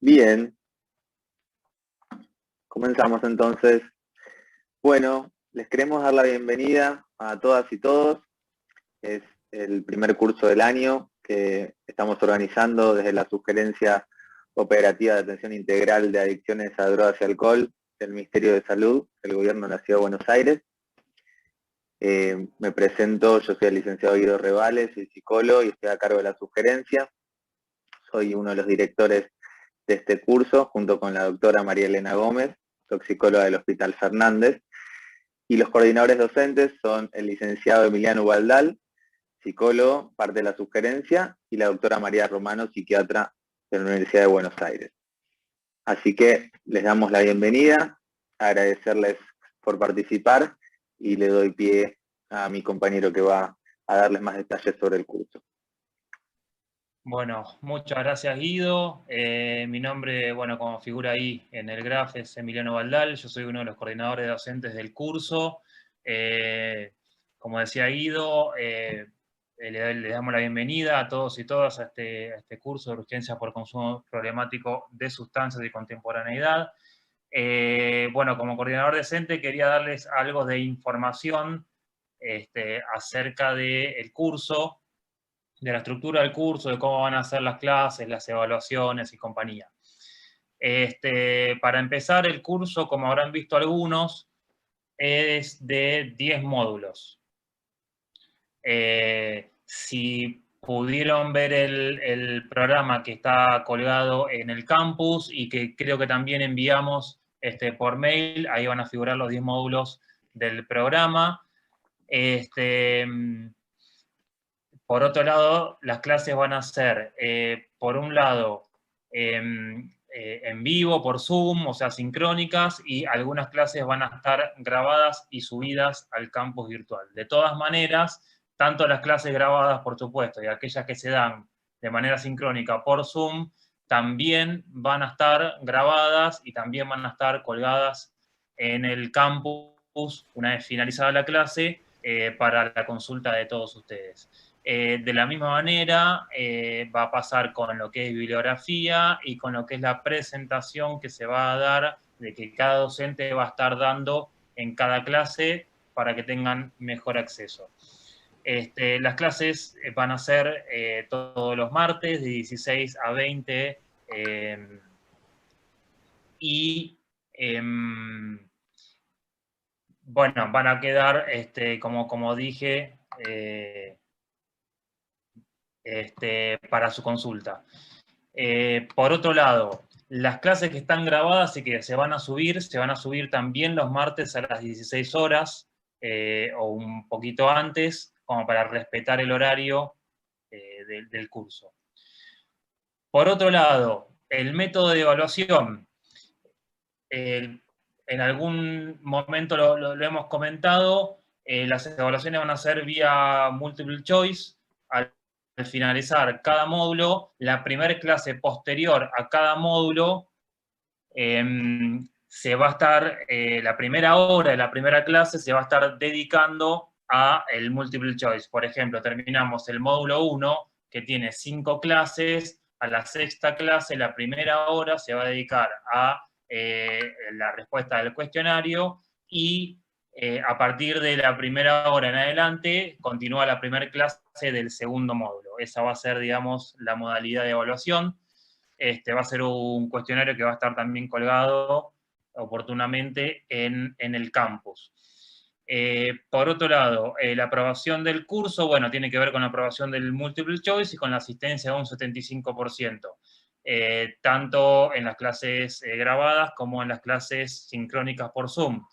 Bien, comenzamos entonces. Bueno, les queremos dar la bienvenida a todas y todos. Es el primer curso del año que estamos organizando desde la Sugerencia Operativa de Atención Integral de Adicciones a Drogas y Alcohol del Ministerio de Salud del Gobierno de la Ciudad de Buenos Aires. Me presento, yo soy el licenciado Guido Revales, soy psicólogo y estoy a cargo de la sugerencia. Soy uno de los directores de este curso, junto con la doctora María Elena Gómez, toxicóloga del Hospital Fernández, y los coordinadores docentes son el licenciado Emiliano Ubaldal, psicólogo, parte de la sugerencia, y la doctora María Romano, psiquiatra de la Universidad de Buenos Aires. Así que les damos la bienvenida, agradecerles por participar y le doy pie a mi compañero que va a darles más detalles sobre el curso. Bueno, muchas gracias Guido. Mi nombre, bueno, como figura ahí en el graph, es Emiliano Baldal. Yo soy uno de los coordinadores docentes del curso. Como decía Guido, le damos la bienvenida a todos y todas a este curso de urgencias por consumo problemático de sustancias y contemporaneidad. Bueno, como coordinador docente quería darles algo de información acerca del curso, de la estructura del curso, de cómo van a ser las clases, las evaluaciones y compañía. Para empezar, el curso, como habrán visto algunos, es de 10 módulos. Si pudieron ver el programa que está colgado en el campus y que creo que también enviamos por mail, ahí van a figurar los 10 módulos del programa. Por otro lado, las clases van a ser, por un lado, en vivo, por Zoom, o sea, sincrónicas, y algunas clases van a estar grabadas y subidas al campus virtual. De todas maneras, tanto las clases grabadas, por supuesto, y aquellas que se dan de manera sincrónica por Zoom, también van a estar grabadas y también van a estar colgadas en el campus una vez finalizada la clase para la consulta de todos ustedes. De la misma manera va a pasar con lo que es bibliografía y con lo que es la presentación que se va a dar, de que cada docente va a estar dando en cada clase para que tengan mejor acceso. Las clases van a ser todos los martes de 16 a 20 bueno, van a quedar, como dije, para su consulta. Por otro lado, las clases que están grabadas y que se van a subir también los martes a las 16 horas o un poquito antes, como para respetar el horario del curso. Por otro lado, el método de evaluación, en algún momento lo hemos comentado, las evaluaciones van a ser vía multiple choice. Al finalizar cada módulo, la primera clase posterior a cada módulo se va a estar, la primera hora de la primera clase se va a estar dedicando a el multiple choice. Por ejemplo, terminamos el módulo 1, que tiene 5 clases, a la sexta clase, la primera hora se va a dedicar a la respuesta del cuestionario y a partir de la primera hora en adelante continúa la primera clase del segundo módulo. Esa va a ser, digamos, la modalidad de evaluación. Va a ser un cuestionario que va a estar también colgado oportunamente en el campus. Por otro lado, la aprobación del curso, bueno, tiene que ver con la aprobación del multiple choice y con la asistencia de un 75%, tanto en las clases grabadas como en las clases sincrónicas por Zoom,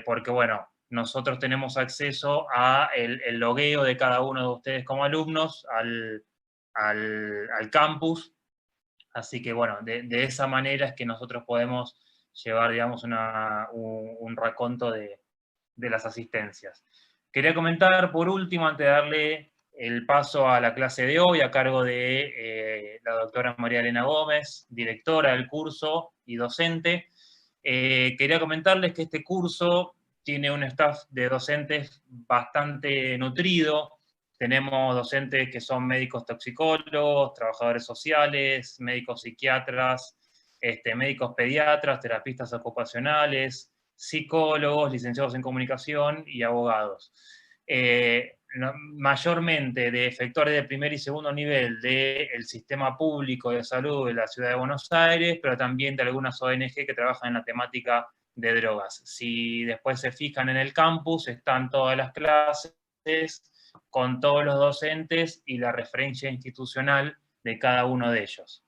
porque, bueno, nosotros tenemos acceso a el logueo de cada uno de ustedes como alumnos al campus. Así que, bueno, de esa manera es que nosotros podemos llevar, digamos, un raconto de las asistencias. Quería comentar, por último, antes de darle el paso a la clase de hoy, a cargo de la doctora María Elena Gómez, directora del curso y docente, quería comentarles que este curso tiene un staff de docentes bastante nutrido. Tenemos docentes que son médicos toxicólogos, trabajadores sociales, médicos psiquiatras, médicos pediatras, terapistas ocupacionales, psicólogos, licenciados en comunicación y abogados. Mayormente de efectores de primer y segundo nivel del sistema público de salud de la Ciudad de Buenos Aires, pero también de algunas ONG que trabajan en la temática de drogas. Si después se fijan en el campus, están todas las clases con todos los docentes y la referencia institucional de cada uno de ellos.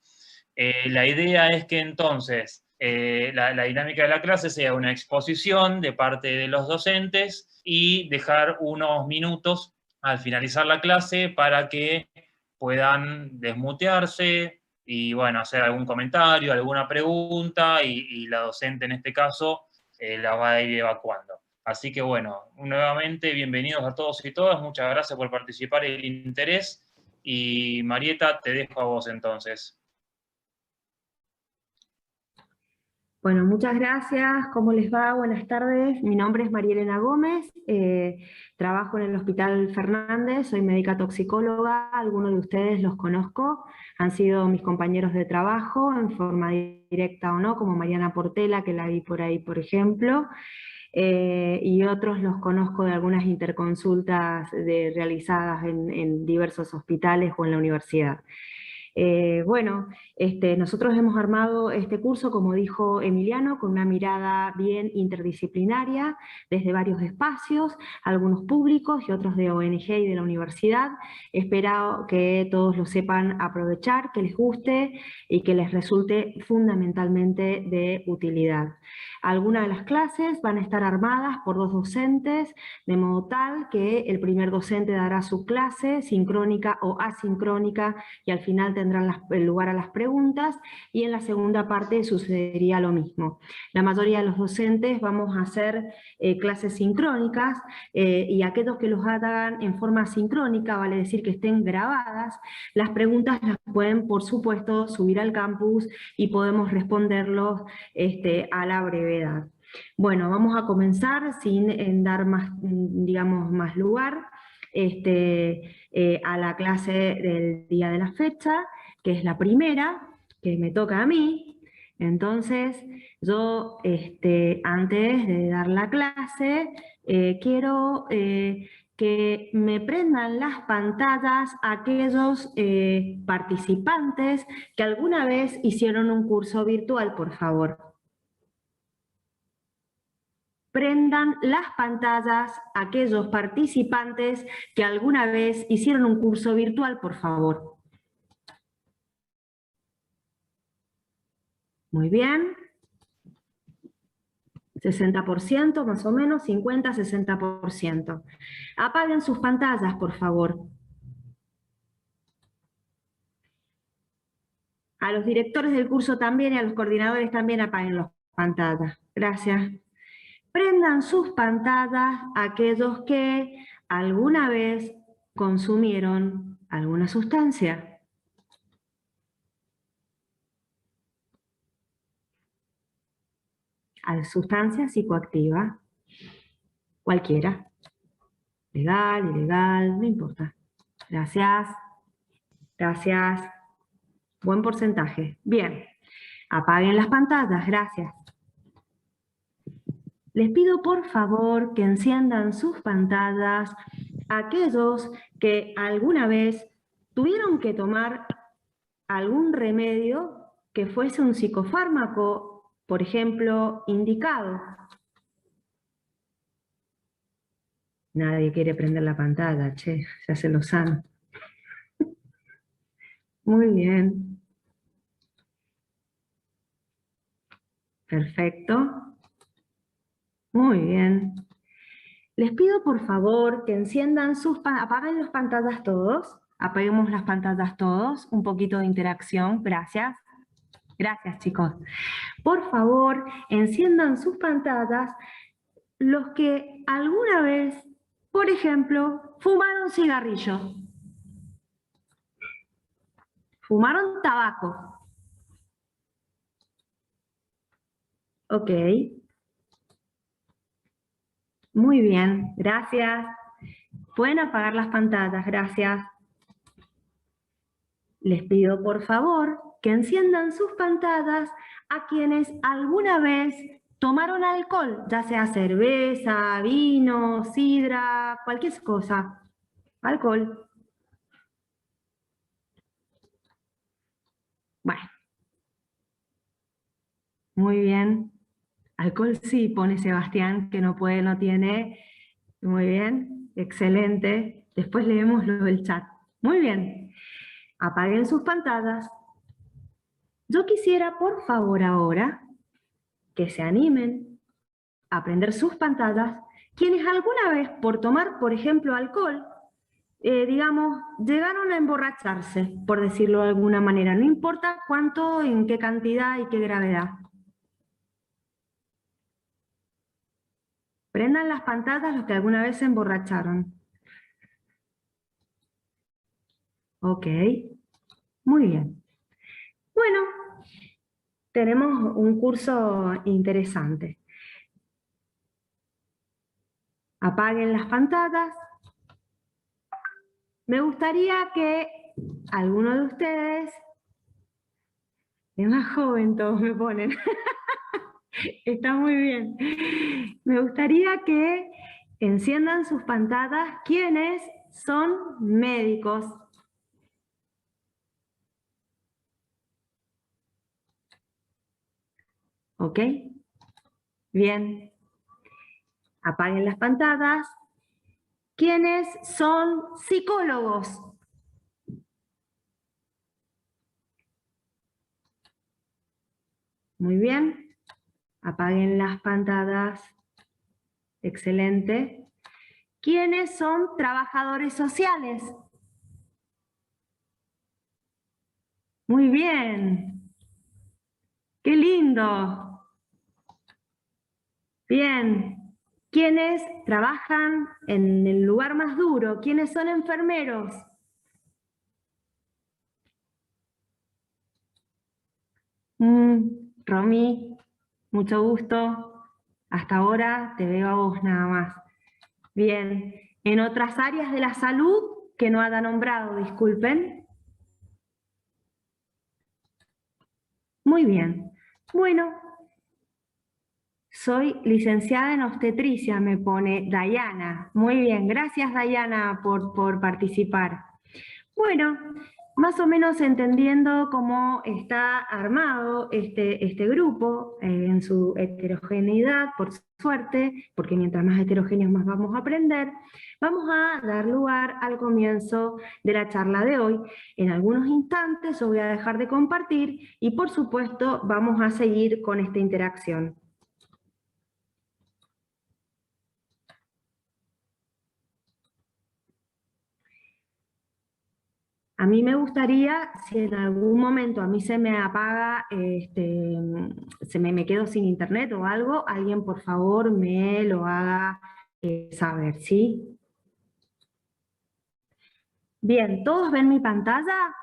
La idea es que entonces la dinámica de la clase sea una exposición de parte de los docentes y dejar unos minutos al finalizar la clase para que puedan desmutearse y, bueno, hacer algún comentario, alguna pregunta, y la docente en este caso la va a ir evacuando. Así que, bueno, nuevamente, bienvenidos a todos y todas, muchas gracias por participar y el interés, y Marieta, te dejo a vos entonces. Bueno, muchas gracias. ¿Cómo les va? Buenas tardes. Mi nombre es María Elena Gómez. Trabajo en el Hospital Fernández. Soy médica toxicóloga. Algunos de ustedes los conozco. Han sido mis compañeros de trabajo en forma directa o no, como Mariana Portela, que la vi por ahí, por ejemplo. Y otros los conozco de algunas interconsultas realizadas en diversos hospitales o en la universidad. Bueno, nosotros hemos armado este curso, como dijo Emiliano, con una mirada bien interdisciplinaria, desde varios espacios, algunos públicos y otros de ONG y de la universidad. Espero que todos lo sepan aprovechar, que les guste y que les resulte fundamentalmente de utilidad. Algunas de las clases van a estar armadas por 2 docentes, de modo tal que el primer docente dará su clase sincrónica o asincrónica y al final tendrán lugar a las preguntas, y en la segunda parte sucedería lo mismo. La mayoría de los docentes vamos a hacer clases sincrónicas, y aquellos que los hagan en forma sincrónica, vale decir que estén grabadas, las preguntas las pueden, por supuesto, subir al campus y podemos responderlos a la brevedad. Bueno, vamos a comenzar sin dar más, digamos, más lugar a la clase del día de la fecha, que es la primera, que me toca a mí. Entonces, yo antes de dar la clase, quiero que me prendan las pantallas aquellos participantes que alguna vez hicieron un curso virtual, por favor. Prendan las pantallas aquellos participantes que alguna vez hicieron un curso virtual, por favor. Muy bien. 60% más o menos, 50, 60%. Apaguen sus pantallas, por favor. A los directores del curso también y a los coordinadores también apaguen las pantallas. Gracias. Prendan sus pantallas aquellos que alguna vez consumieron alguna sustancia. Sustancia psicoactiva, cualquiera. Legal, ilegal, no importa. Gracias. Gracias. Buen porcentaje. Bien. Apaguen las pantallas, gracias. Les pido por favor que enciendan sus pantallas aquellos que alguna vez tuvieron que tomar algún remedio que fuese un psicofármaco, por ejemplo, indicado. Nadie quiere prender la pantalla, che, ya se lo saben. Muy bien. Perfecto. Muy bien. Les pido por favor que enciendan apaguen las pantallas todos. Apaguemos las pantallas todos. Un poquito de interacción. Gracias. Gracias, chicos. Por favor, enciendan sus pantallas los que alguna vez, por ejemplo, fumaron cigarrillo. Fumaron tabaco. Ok. Muy bien, gracias. Pueden apagar las pantallas, gracias. Les pido por favor que enciendan sus pantallas a quienes alguna vez tomaron alcohol, ya sea cerveza, vino, sidra, cualquier cosa. Alcohol. Bueno. Muy bien. Alcohol sí, pone Sebastián, que no puede, no tiene. Muy bien, excelente. Después leemos lo del chat. Muy bien. Apaguen sus pantallas. Yo quisiera, por favor, ahora, que se animen a prender sus pantallas, quienes alguna vez, por tomar, por ejemplo, alcohol, digamos, llegaron a emborracharse, por decirlo de alguna manera. No importa cuánto, en qué cantidad y qué gravedad. Prendan las pantallas los que alguna vez se emborracharon. Ok, muy bien. Bueno, tenemos un curso interesante. Apaguen las pantallas. Me gustaría que alguno de ustedes, es más joven todos me ponen, está muy bien. Me gustaría que enciendan sus pantallas quienes son médicos. ¿Ok? Bien. Apaguen las pantallas. ¿Quiénes son psicólogos? Muy bien. Apaguen las pantallas. Excelente. ¿Quiénes son trabajadores sociales? Muy bien. ¡Qué lindo! Bien. ¿Quiénes trabajan en el lugar más duro? ¿Quiénes son enfermeros? Romy, mucho gusto. Hasta ahora te veo a vos nada más. Bien. En otras áreas de la salud que no haya nombrado, disculpen. Muy bien. Bueno, soy licenciada en obstetricia, me pone Dayana. Muy bien, gracias Dayana por participar. Bueno, más o menos entendiendo cómo está armado este grupo en su heterogeneidad, por suerte, porque mientras más heterogéneos más vamos a aprender, vamos a dar lugar al comienzo de la charla de hoy. En algunos instantes os voy a dejar de compartir y por supuesto vamos a seguir con esta interacción. A mí me gustaría, si en algún momento a mí se me apaga, me quedo sin internet o algo, alguien por favor me lo haga saber, ¿sí? Bien, ¿todos ven mi pantalla?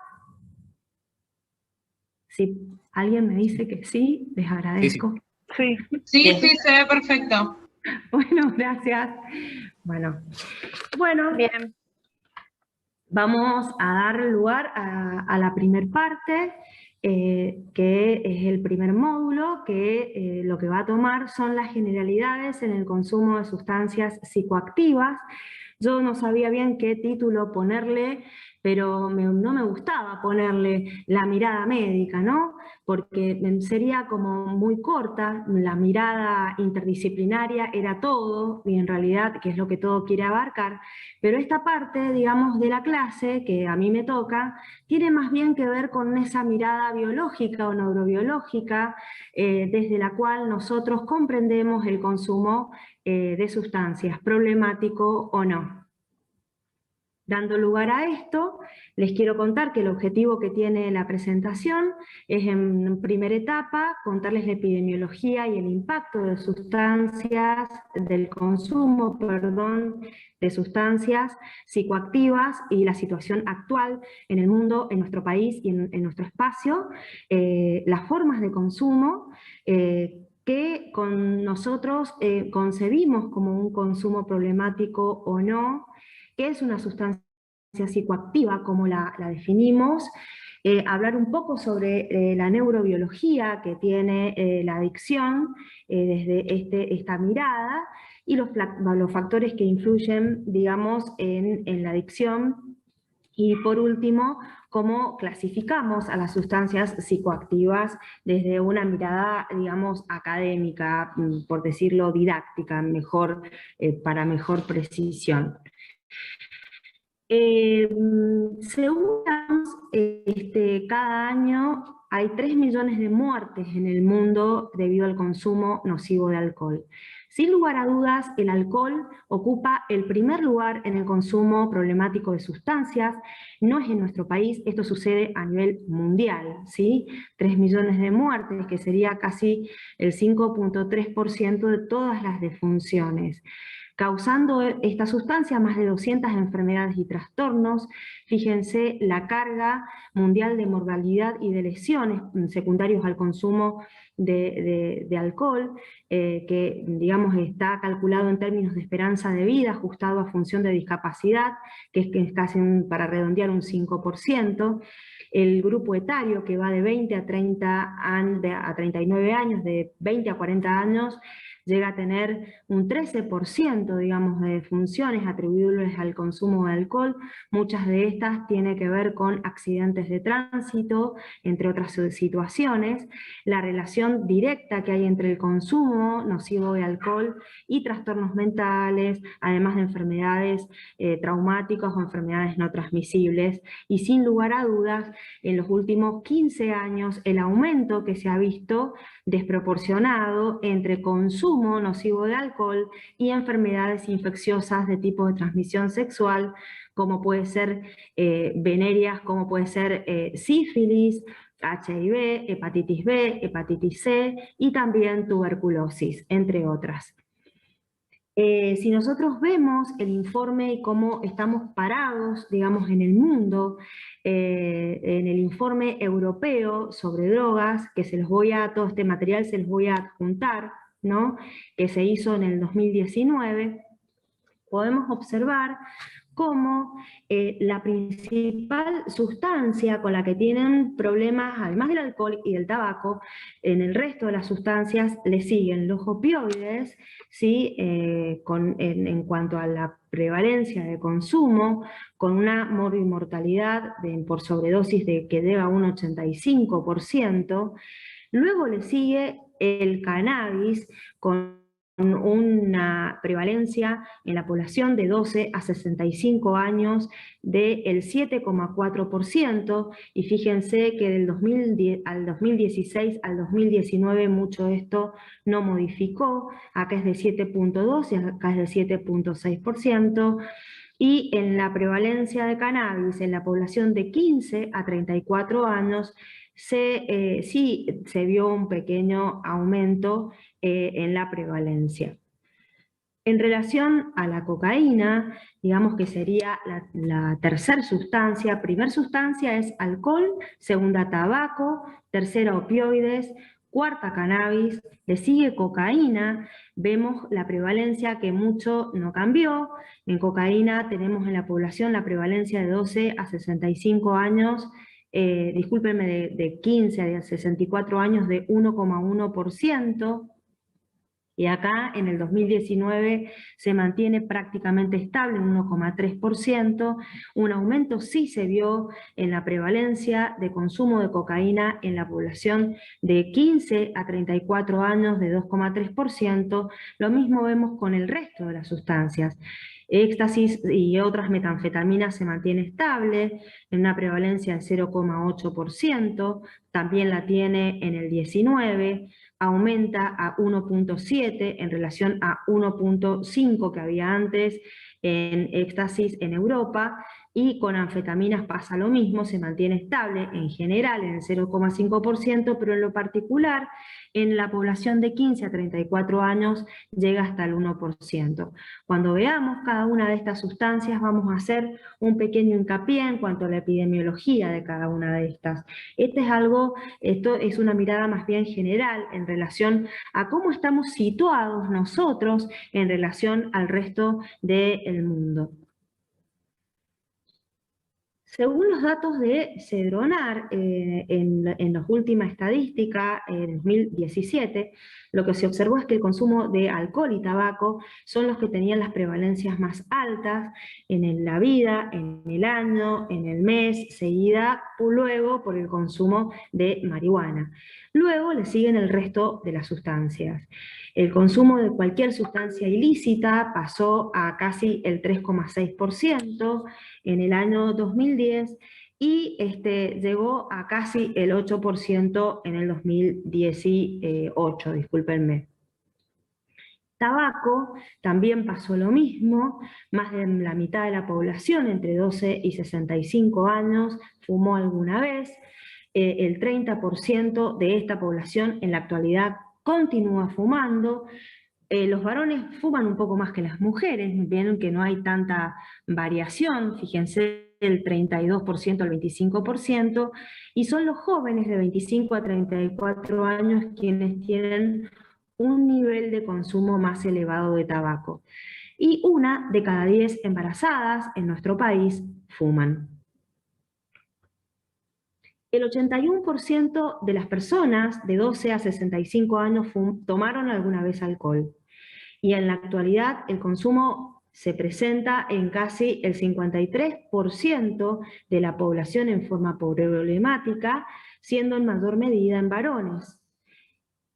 Si alguien me dice que sí, les agradezco. Sí, sí, se ve perfecto. Bueno, gracias. Bueno, bien. Vamos a dar lugar a la primer parte, que es el primer módulo, que lo que va a tomar son las generalidades en el consumo de sustancias psicoactivas. Yo no sabía bien qué título ponerle, pero no me gustaba ponerle la mirada médica, ¿no? Porque sería como muy corta, la mirada interdisciplinaria era todo, y en realidad, que es lo que todo quiere abarcar, pero esta parte, digamos, de la clase, que a mí me toca, tiene más bien que ver con esa mirada biológica o neurobiológica, desde la cual nosotros comprendemos el consumo de sustancias, problemático o no. Dando lugar a esto, les quiero contar que el objetivo que tiene la presentación es, en primera etapa, contarles la epidemiología y el impacto de sustancias, del consumo, perdón, de sustancias psicoactivas y la situación actual en el mundo, en nuestro país y en nuestro espacio, las formas de consumo, que con nosotros concebimos como un consumo problemático o no, qué es una sustancia psicoactiva, como la definimos, hablar un poco sobre la neurobiología que tiene la adicción desde esta mirada, y los factores que influyen, digamos, en la adicción. Y por último, cómo clasificamos a las sustancias psicoactivas desde una mirada, digamos, académica, por decirlo didáctica, para mejor precisión. Según cada año hay 3 millones de muertes en el mundo debido al consumo nocivo de alcohol. Sin lugar a dudas, el alcohol ocupa el primer lugar en el consumo problemático de sustancias. No es en nuestro país, esto sucede a nivel mundial, ¿sí? 3 millones de muertes, que sería casi el 5.3% de todas las defunciones, causando esta sustancia más de 200 enfermedades y trastornos. Fíjense la carga mundial de mortalidad y de lesiones secundarios al consumo de alcohol, que digamos está calculado en términos de esperanza de vida, ajustado a función de discapacidad, que es casi para redondear un 5%. El grupo etario, que va de 20 a 39 años, de 20 a 40 años, llega a tener un 13%, digamos, de defunciones atribuibles al consumo de alcohol. Muchas de estas tienen que ver con accidentes de tránsito, entre otras situaciones. La relación directa que hay entre el consumo nocivo de alcohol y trastornos mentales, además de enfermedades traumáticas o enfermedades no transmisibles. Y sin lugar a dudas, en los últimos 15 años, el aumento que se ha visto desproporcionado entre consumo nocivo de alcohol y enfermedades infecciosas de tipo de transmisión sexual, como puede ser venéreas, como puede ser sífilis, HIV, hepatitis B, hepatitis C y también tuberculosis, entre otras. Si nosotros vemos el informe y cómo estamos parados, digamos, en el mundo, en el informe europeo sobre drogas, que todo este material se los voy a adjuntar, ¿no?, que se hizo en el 2019, podemos observar cómo la principal sustancia con la que tienen problemas, además del alcohol y del tabaco, en el resto de las sustancias le siguen los opioides, ¿sí? En cuanto a la prevalencia de consumo, con una morbimortalidad por sobredosis que llega a un 85%. Luego le sigue el cannabis, con una prevalencia en la población de 12 a 65 años del 7,4%, y fíjense que del 2016 al 2019 mucho esto no modificó, acá es de 7,2 y acá es de 7,6%, y en la prevalencia de cannabis en la población de 15 a 34 años, sí se vio un pequeño aumento en la prevalencia. En relación a la cocaína, digamos que sería la tercera sustancia. Primera sustancia es alcohol, segunda tabaco, tercera opioides, cuarta cannabis, le sigue cocaína. Vemos la prevalencia que mucho no cambió. En cocaína tenemos en la población la prevalencia de 12 a 65 años, discúlpenme, de 15 a 64 años de 1,1%, y acá en el 2019 se mantiene prácticamente estable en 1,3%. Un aumento sí se vio en la prevalencia de consumo de cocaína en la población de 15 a 34 años de 2,3%. Lo mismo vemos con el resto de las sustancias. Éxtasis y otras metanfetaminas se mantiene estable en una prevalencia de 0,8%, también la tiene en el 19, aumenta a 1,7 en relación a 1,5 que había antes en éxtasis en Europa, y con anfetaminas pasa lo mismo, se mantiene estable en general en el 0,5%, pero en lo particular en la población de 15 a 34 años llega hasta el 1%. Cuando veamos cada una de estas sustancias vamos a hacer un pequeño hincapié en cuanto a la epidemiología de cada una de estas. Esto es una mirada más bien general en relación a cómo estamos situados nosotros en relación al resto del mundo. Según los datos de Cedronar, en la última estadística, en 2017, lo que se observó es que el consumo de alcohol y tabaco son los que tenían las prevalencias más altas en la vida, en el año, en el mes, seguida luego por el consumo de marihuana. Luego le siguen el resto de las sustancias. El consumo de cualquier sustancia ilícita pasó a casi el 3,6% en el año 2010 y llegó a casi el 8% en el 2018, discúlpenme. Tabaco también pasó lo mismo, más de la mitad de la población entre 12 y 65 años fumó alguna vez, el 30% de esta población en la actualidad continúa fumando. Los varones fuman un poco más que las mujeres, ven que no hay tanta variación, fíjense, el 32% al 25%, y son los jóvenes de 25 a 34 años quienes tienen un nivel de consumo más elevado de tabaco. Y 1 de cada 10 embarazadas en nuestro país fuman. El 81% de las personas de 12 a 65 años tomaron alguna vez alcohol. Y en la actualidad el consumo se presenta en casi el 53% de la población en forma problemática, siendo en mayor medida en varones.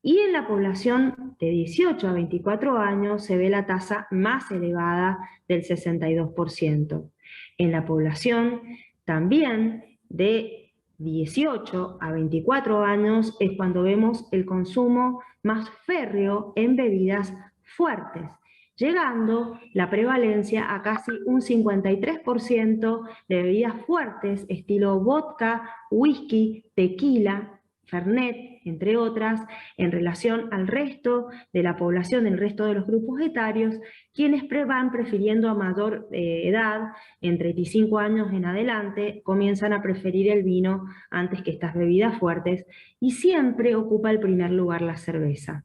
Y en la población de 18 a 24 años se ve la tasa más elevada del 62%. En la población también de 18 a 24 años es cuando vemos el consumo más férreo en bebidas fuertes, llegando la prevalencia a casi un 53% de bebidas fuertes, estilo vodka, whisky, tequila, fernet, entre otras, en relación al resto de la población, el resto de los grupos etarios, quienes van prefiriendo a mayor edad, entre 35 años en adelante, comienzan a preferir el vino antes que estas bebidas fuertes, y siempre ocupa el primer lugar la cerveza.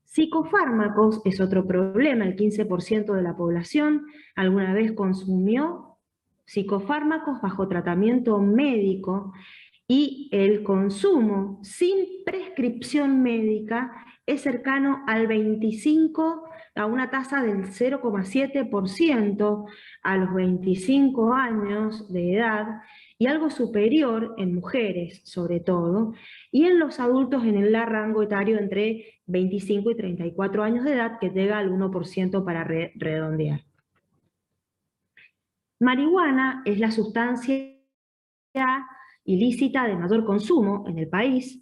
Psicofármacos es otro problema, el 15% de la población alguna vez consumió psicofármacos bajo tratamiento médico, y el consumo sin prescripción médica es cercano al 25%, a una tasa del 0,7% a los 25 años de edad, y algo superior en mujeres sobre todo, y en los adultos en el rango etario entre 25 y 34 años de edad, que llega al 1% para redondear. Marihuana es la sustancia ilícita de mayor consumo en el país.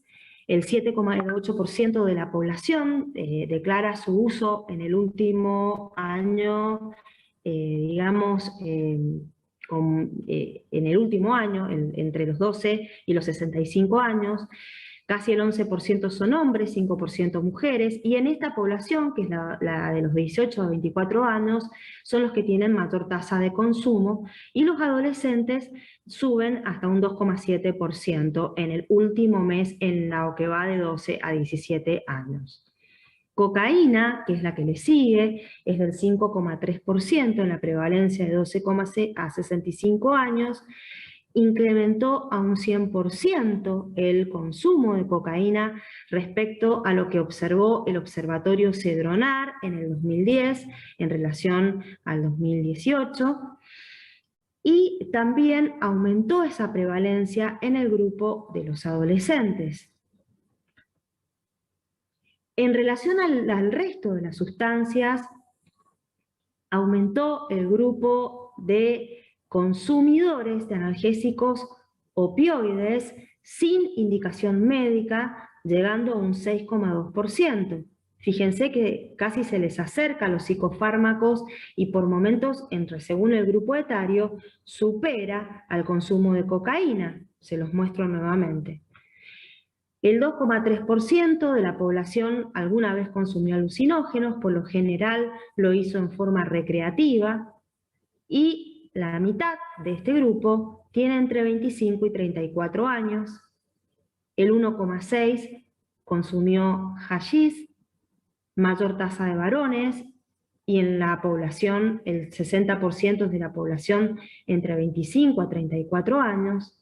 El 7,8% de la población declara su uso en el último año, en el último año, entre los 12 y los 65 años. Casi el 11% son hombres, 5% mujeres, y en esta población, que es la de los 18 a 24 años, son los que tienen mayor tasa de consumo, y los adolescentes suben hasta un 2,7% en el último mes en lo que va de 12 a 17 años. Cocaína, que es la que le sigue, es del 5,3% en la prevalencia de 12 a 65 años, incrementó a un 100% el consumo de cocaína respecto a lo que observó el Observatorio Cedronar en el 2010 en relación al 2018, y también aumentó esa prevalencia en el grupo de los adolescentes. En relación al resto de las sustancias, aumentó el grupo de consumidores de analgésicos opioides sin indicación médica, llegando a un 6,2%. Fíjense que casi se les acerca a los psicofármacos y por momentos, según el grupo etario, supera al consumo de cocaína. Se los muestro nuevamente. El 2,3% de la población alguna vez consumió alucinógenos, por lo general lo hizo en forma recreativa, y la mitad de este grupo tiene entre 25 y 34 años. El 1,6% consumió hashish, mayor tasa de varones, y en la población, el 60% de la población entre 25 a 34 años,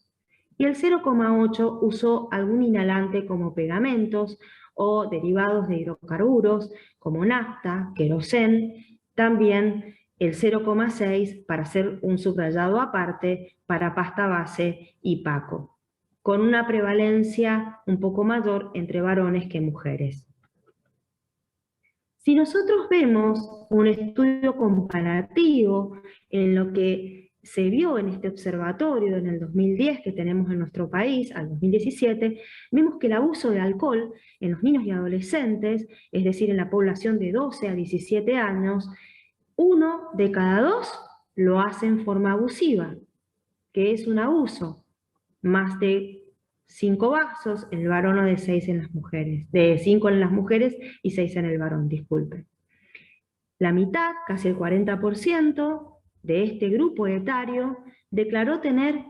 y el 0,8 usó algún inhalante como pegamentos o derivados de hidrocarburos como nafta, querosén, también el 0,6 para hacer un subrayado aparte para pasta base y paco, con una prevalencia un poco mayor entre varones que mujeres. Si nosotros vemos un estudio comparativo en lo que se vio en este observatorio en el 2010 que tenemos en nuestro país, al 2017, vemos que el abuso de alcohol en los niños y adolescentes, es decir, en la población de 12 a 17 años, 1 de cada 2 lo hace en forma abusiva, que es un abuso, más de 5 vasos en el varón o de 6 en las mujeres, de 5 en las mujeres y 6 en el varón, disculpen. La mitad, casi el 40% de este grupo etario declaró tener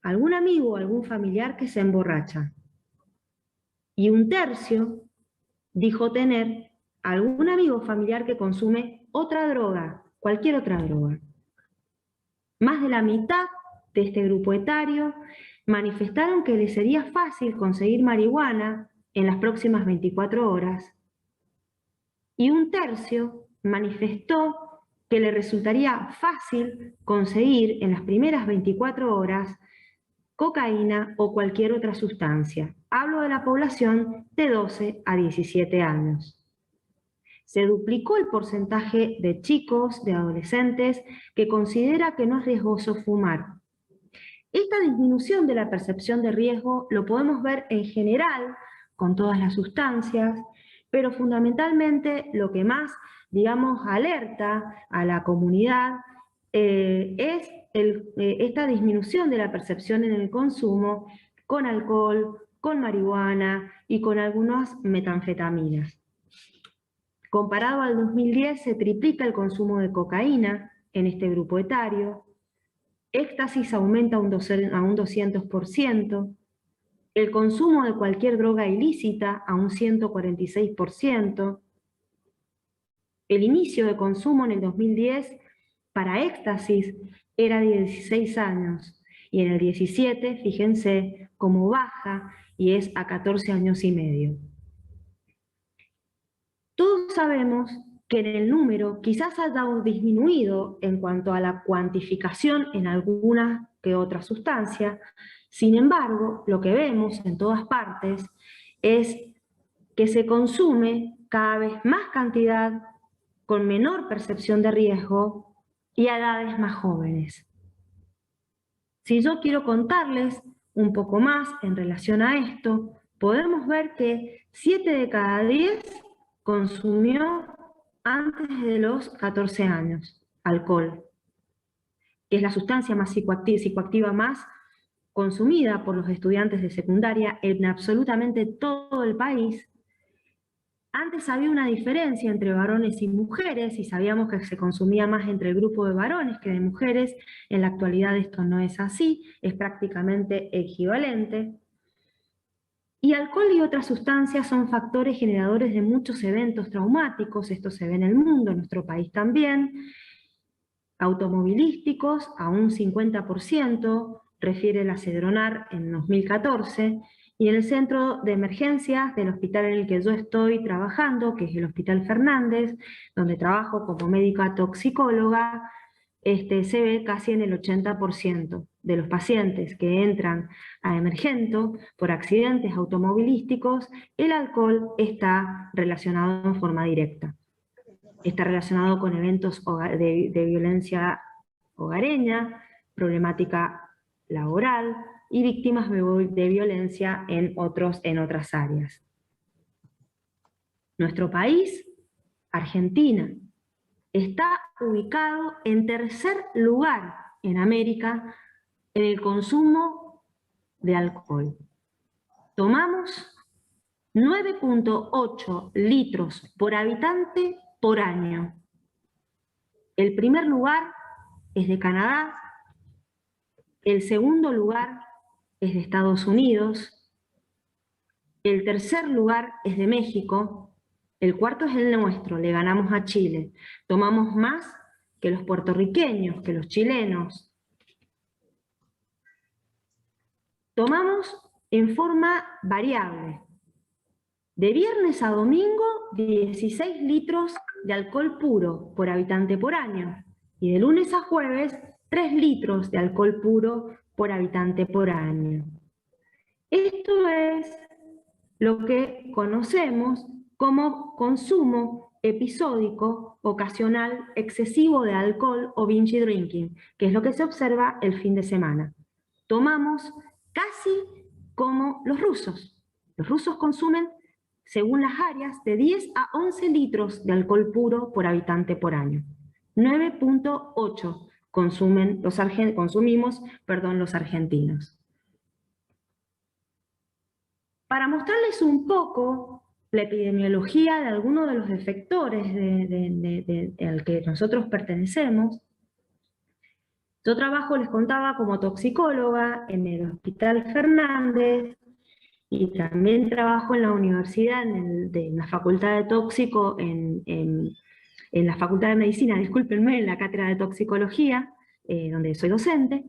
algún amigo o algún familiar que se emborracha. Y 1/3 dijo tener algún amigo o familiar que consume otra droga, cualquier otra droga. Más de la mitad de este grupo etario manifestaron que les sería fácil conseguir marihuana en las próximas 24 horas, y 1/3 manifestó que le resultaría fácil conseguir en las primeras 24 horas cocaína o cualquier otra sustancia. Hablo de la población de 12 a 17 años. Se duplicó el porcentaje de chicos, de adolescentes, que considera que no es riesgoso fumar. Esta disminución de la percepción de riesgo lo podemos ver en general con todas las sustancias, pero fundamentalmente lo que más, digamos, alerta a la comunidad es esta disminución de la percepción en el consumo con alcohol, con marihuana y con algunas metanfetaminas. Comparado al 2010 se triplica el consumo de cocaína en este grupo etario, éxtasis aumenta a un 200%, el consumo de cualquier droga ilícita a un 146%, el inicio de consumo en el 2010 para éxtasis era de 16 años, y en el 17, fíjense, cómo baja y es a 14 años y medio. Todos sabemos que en el número quizás haya disminuido en cuanto a la cuantificación en alguna que otra sustancia. Sin embargo, lo que vemos en todas partes es que se consume cada vez más cantidad, con menor percepción de riesgo y a edades más jóvenes. Si yo quiero contarles un poco más en relación a esto, podemos ver que 7 de cada 10 consumió antes de los 14 años alcohol, que es la sustancia más psicoactiva más consumida por los estudiantes de secundaria en absolutamente todo el país. Antes había una diferencia entre varones y mujeres y sabíamos que se consumía más entre el grupo de varones que de mujeres. En la actualidad esto no es así, es prácticamente equivalente. Y alcohol y otras sustancias son factores generadores de muchos eventos traumáticos, esto se ve en el mundo, en nuestro país también. Automovilísticos, a un 50%, refiere la Cedronar en 2014, y en el centro de emergencias del hospital en el que yo estoy trabajando, que es el Hospital Fernández, donde trabajo como médica toxicóloga, se ve casi en el 80% de los pacientes que entran a emergento por accidentes automovilísticos, el alcohol está relacionado en forma directa. Está relacionado con eventos de violencia hogareña, problemática laboral y víctimas de violencia en otras áreas. Nuestro país, Argentina, está ubicado en tercer lugar en América en el consumo de alcohol. Tomamos 9,8 litros por habitante por año. El primer lugar es de Canadá, el segundo lugar es de Estados Unidos, el tercer lugar es de México El cuarto es el nuestro, le ganamos a Chile. Tomamos más que los puertorriqueños, que los chilenos. Tomamos en forma variable. De viernes a domingo, 16 litros de alcohol puro por habitante por año. Y de lunes a jueves, 3 litros de alcohol puro por habitante por año. Esto es lo que conocemos como consumo episódico, ocasional, excesivo de alcohol o binge drinking, que es lo que se observa el fin de semana. Tomamos casi como los rusos. Los rusos consumen, según las áreas, de 10 a 11 litros de alcohol puro por habitante por año. 9.8 consumimos los argentinos. Para mostrarles un poco la epidemiología de algunos de los efectores al que nosotros pertenecemos, yo trabajo, les contaba, como toxicóloga en el Hospital Fernández, y también trabajo en la universidad, en la Facultad de Tóxico, en la Facultad de Medicina, discúlpenme, en la Cátedra de Toxicología, donde soy docente,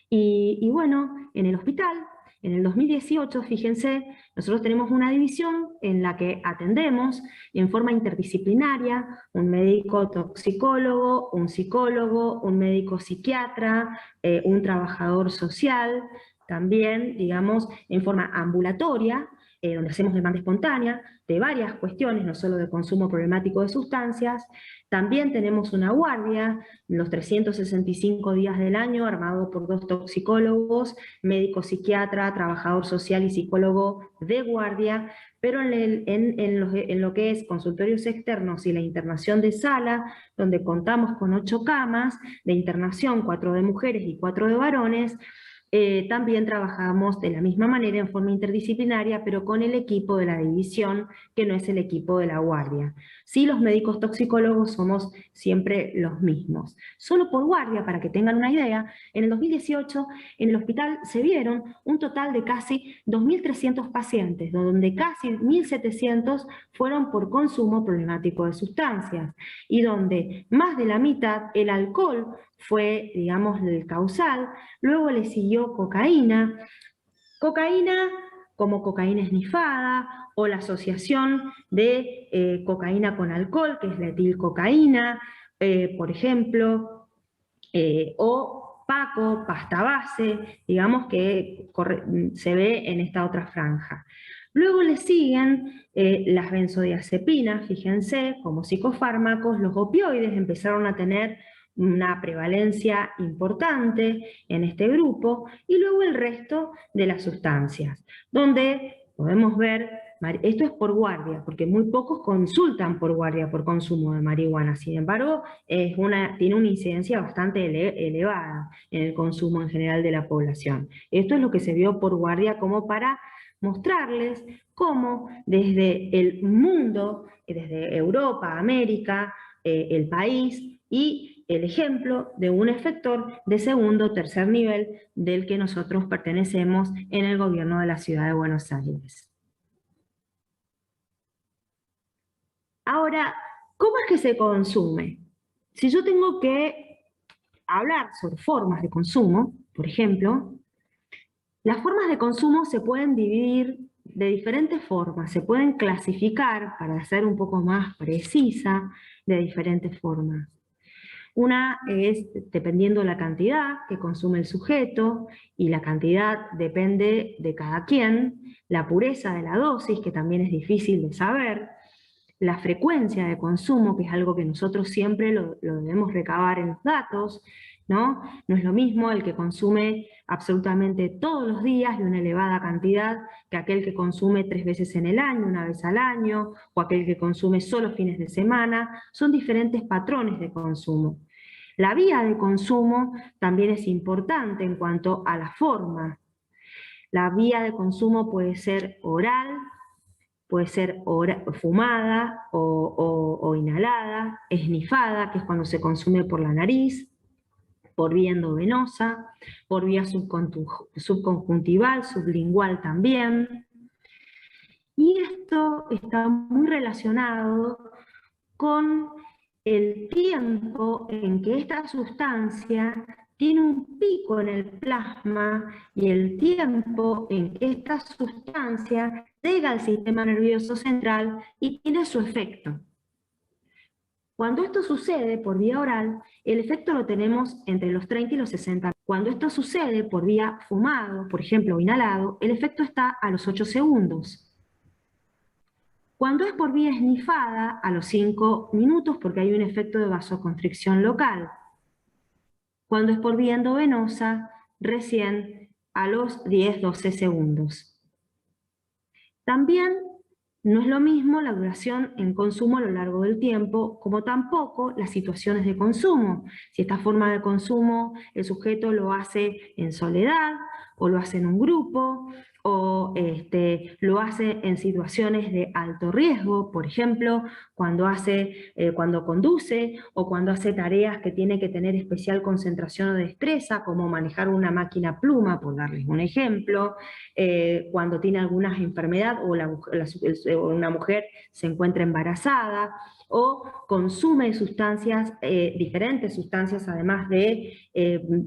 y bueno, en el hospital, en el 2018, fíjense, nosotros tenemos una división en la que atendemos en forma interdisciplinaria un médico toxicólogo, un psicólogo, un médico psiquiatra, un trabajador social, también, digamos, en forma ambulatoria, donde hacemos demanda espontánea de varias cuestiones, no solo de consumo problemático de sustancias. También tenemos una guardia, los 365 días del año, armado por 2 toxicólogos, médico psiquiatra, trabajador social y psicólogo de guardia, pero en lo que es consultorios externos y la internación de sala, donde contamos con 8 camas de internación, 4 de mujeres y 4 de varones. También trabajamos de la misma manera en forma interdisciplinaria, pero con el equipo de la división, que no es el equipo de la guardia. Sí, los médicos toxicólogos somos siempre los mismos. Solo por guardia, para que tengan una idea, en el 2018 en el hospital se vieron un total de casi 2.300 pacientes, donde casi 1.700 fueron por consumo problemático de sustancias, y donde más de la mitad el alcohol fue, digamos, el causal. Luego le siguió cocaína como cocaína esnifada, o la asociación de cocaína con alcohol, que es la etilcocaína, por ejemplo, o Paco, pasta base, digamos que se ve en esta otra franja. Luego le siguen las benzodiazepinas, fíjense, como psicofármacos. Los opioides empezaron a tener una prevalencia importante en este grupo, y luego el resto de las sustancias, donde podemos ver, esto es por guardia, porque muy pocos consultan por guardia por consumo de marihuana, sin embargo, tiene una incidencia bastante elevada en el consumo en general de la población. Esto es lo que se vio por guardia, como para mostrarles cómo desde el mundo, desde Europa, América, el país, y el ejemplo de un efector de segundo o tercer nivel del que nosotros pertenecemos en el gobierno de la ciudad de Buenos Aires. Ahora, ¿cómo es que se consume? Si yo tengo que hablar sobre formas de consumo, por ejemplo, las formas de consumo se pueden dividir de diferentes formas, se pueden clasificar, para ser un poco más precisa, de diferentes formas. Una es dependiendo de la cantidad que consume el sujeto, y la cantidad depende de cada quien, la pureza de la dosis, que también es difícil de saber, la frecuencia de consumo, que es algo que nosotros siempre lo debemos recabar en los datos, ¿no? No es lo mismo el que consume absolutamente todos los días de una elevada cantidad que aquel que consume 3 veces en el año, 1 vez al año, o aquel que consume solo fines de semana. Son diferentes patrones de consumo. La vía de consumo también es importante en cuanto a la forma. La vía de consumo puede ser oral, puede ser fumada o inhalada, esnifada, que es cuando se consume por la nariz, por vía endovenosa, por vía subconjuntival, sublingual también. Y esto está muy relacionado con el tiempo en que esta sustancia tiene un pico en el plasma y el tiempo en que esta sustancia llega al sistema nervioso central y tiene su efecto. Cuando esto sucede por vía oral, el efecto lo tenemos entre los 30 y los 60. Cuando esto sucede por vía fumado, por ejemplo, o inhalado, el efecto está a los 8 segundos. Cuando es por vía esnifada, a los 5 minutos, porque hay un efecto de vasoconstricción local. Cuando es por vía endovenosa, recién a los 10-12 segundos. También no es lo mismo la duración en consumo a lo largo del tiempo, como tampoco las situaciones de consumo. Si esta forma de consumo el sujeto lo hace en soledad, o lo hace en un grupo, o lo hace en situaciones de alto riesgo, por ejemplo, cuando conduce o cuando hace tareas que tiene que tener especial concentración o destreza, como manejar una máquina pluma, por darles un ejemplo, cuando tiene alguna enfermedad o una mujer se encuentra embarazada, o consume sustancias, diferentes sustancias, además de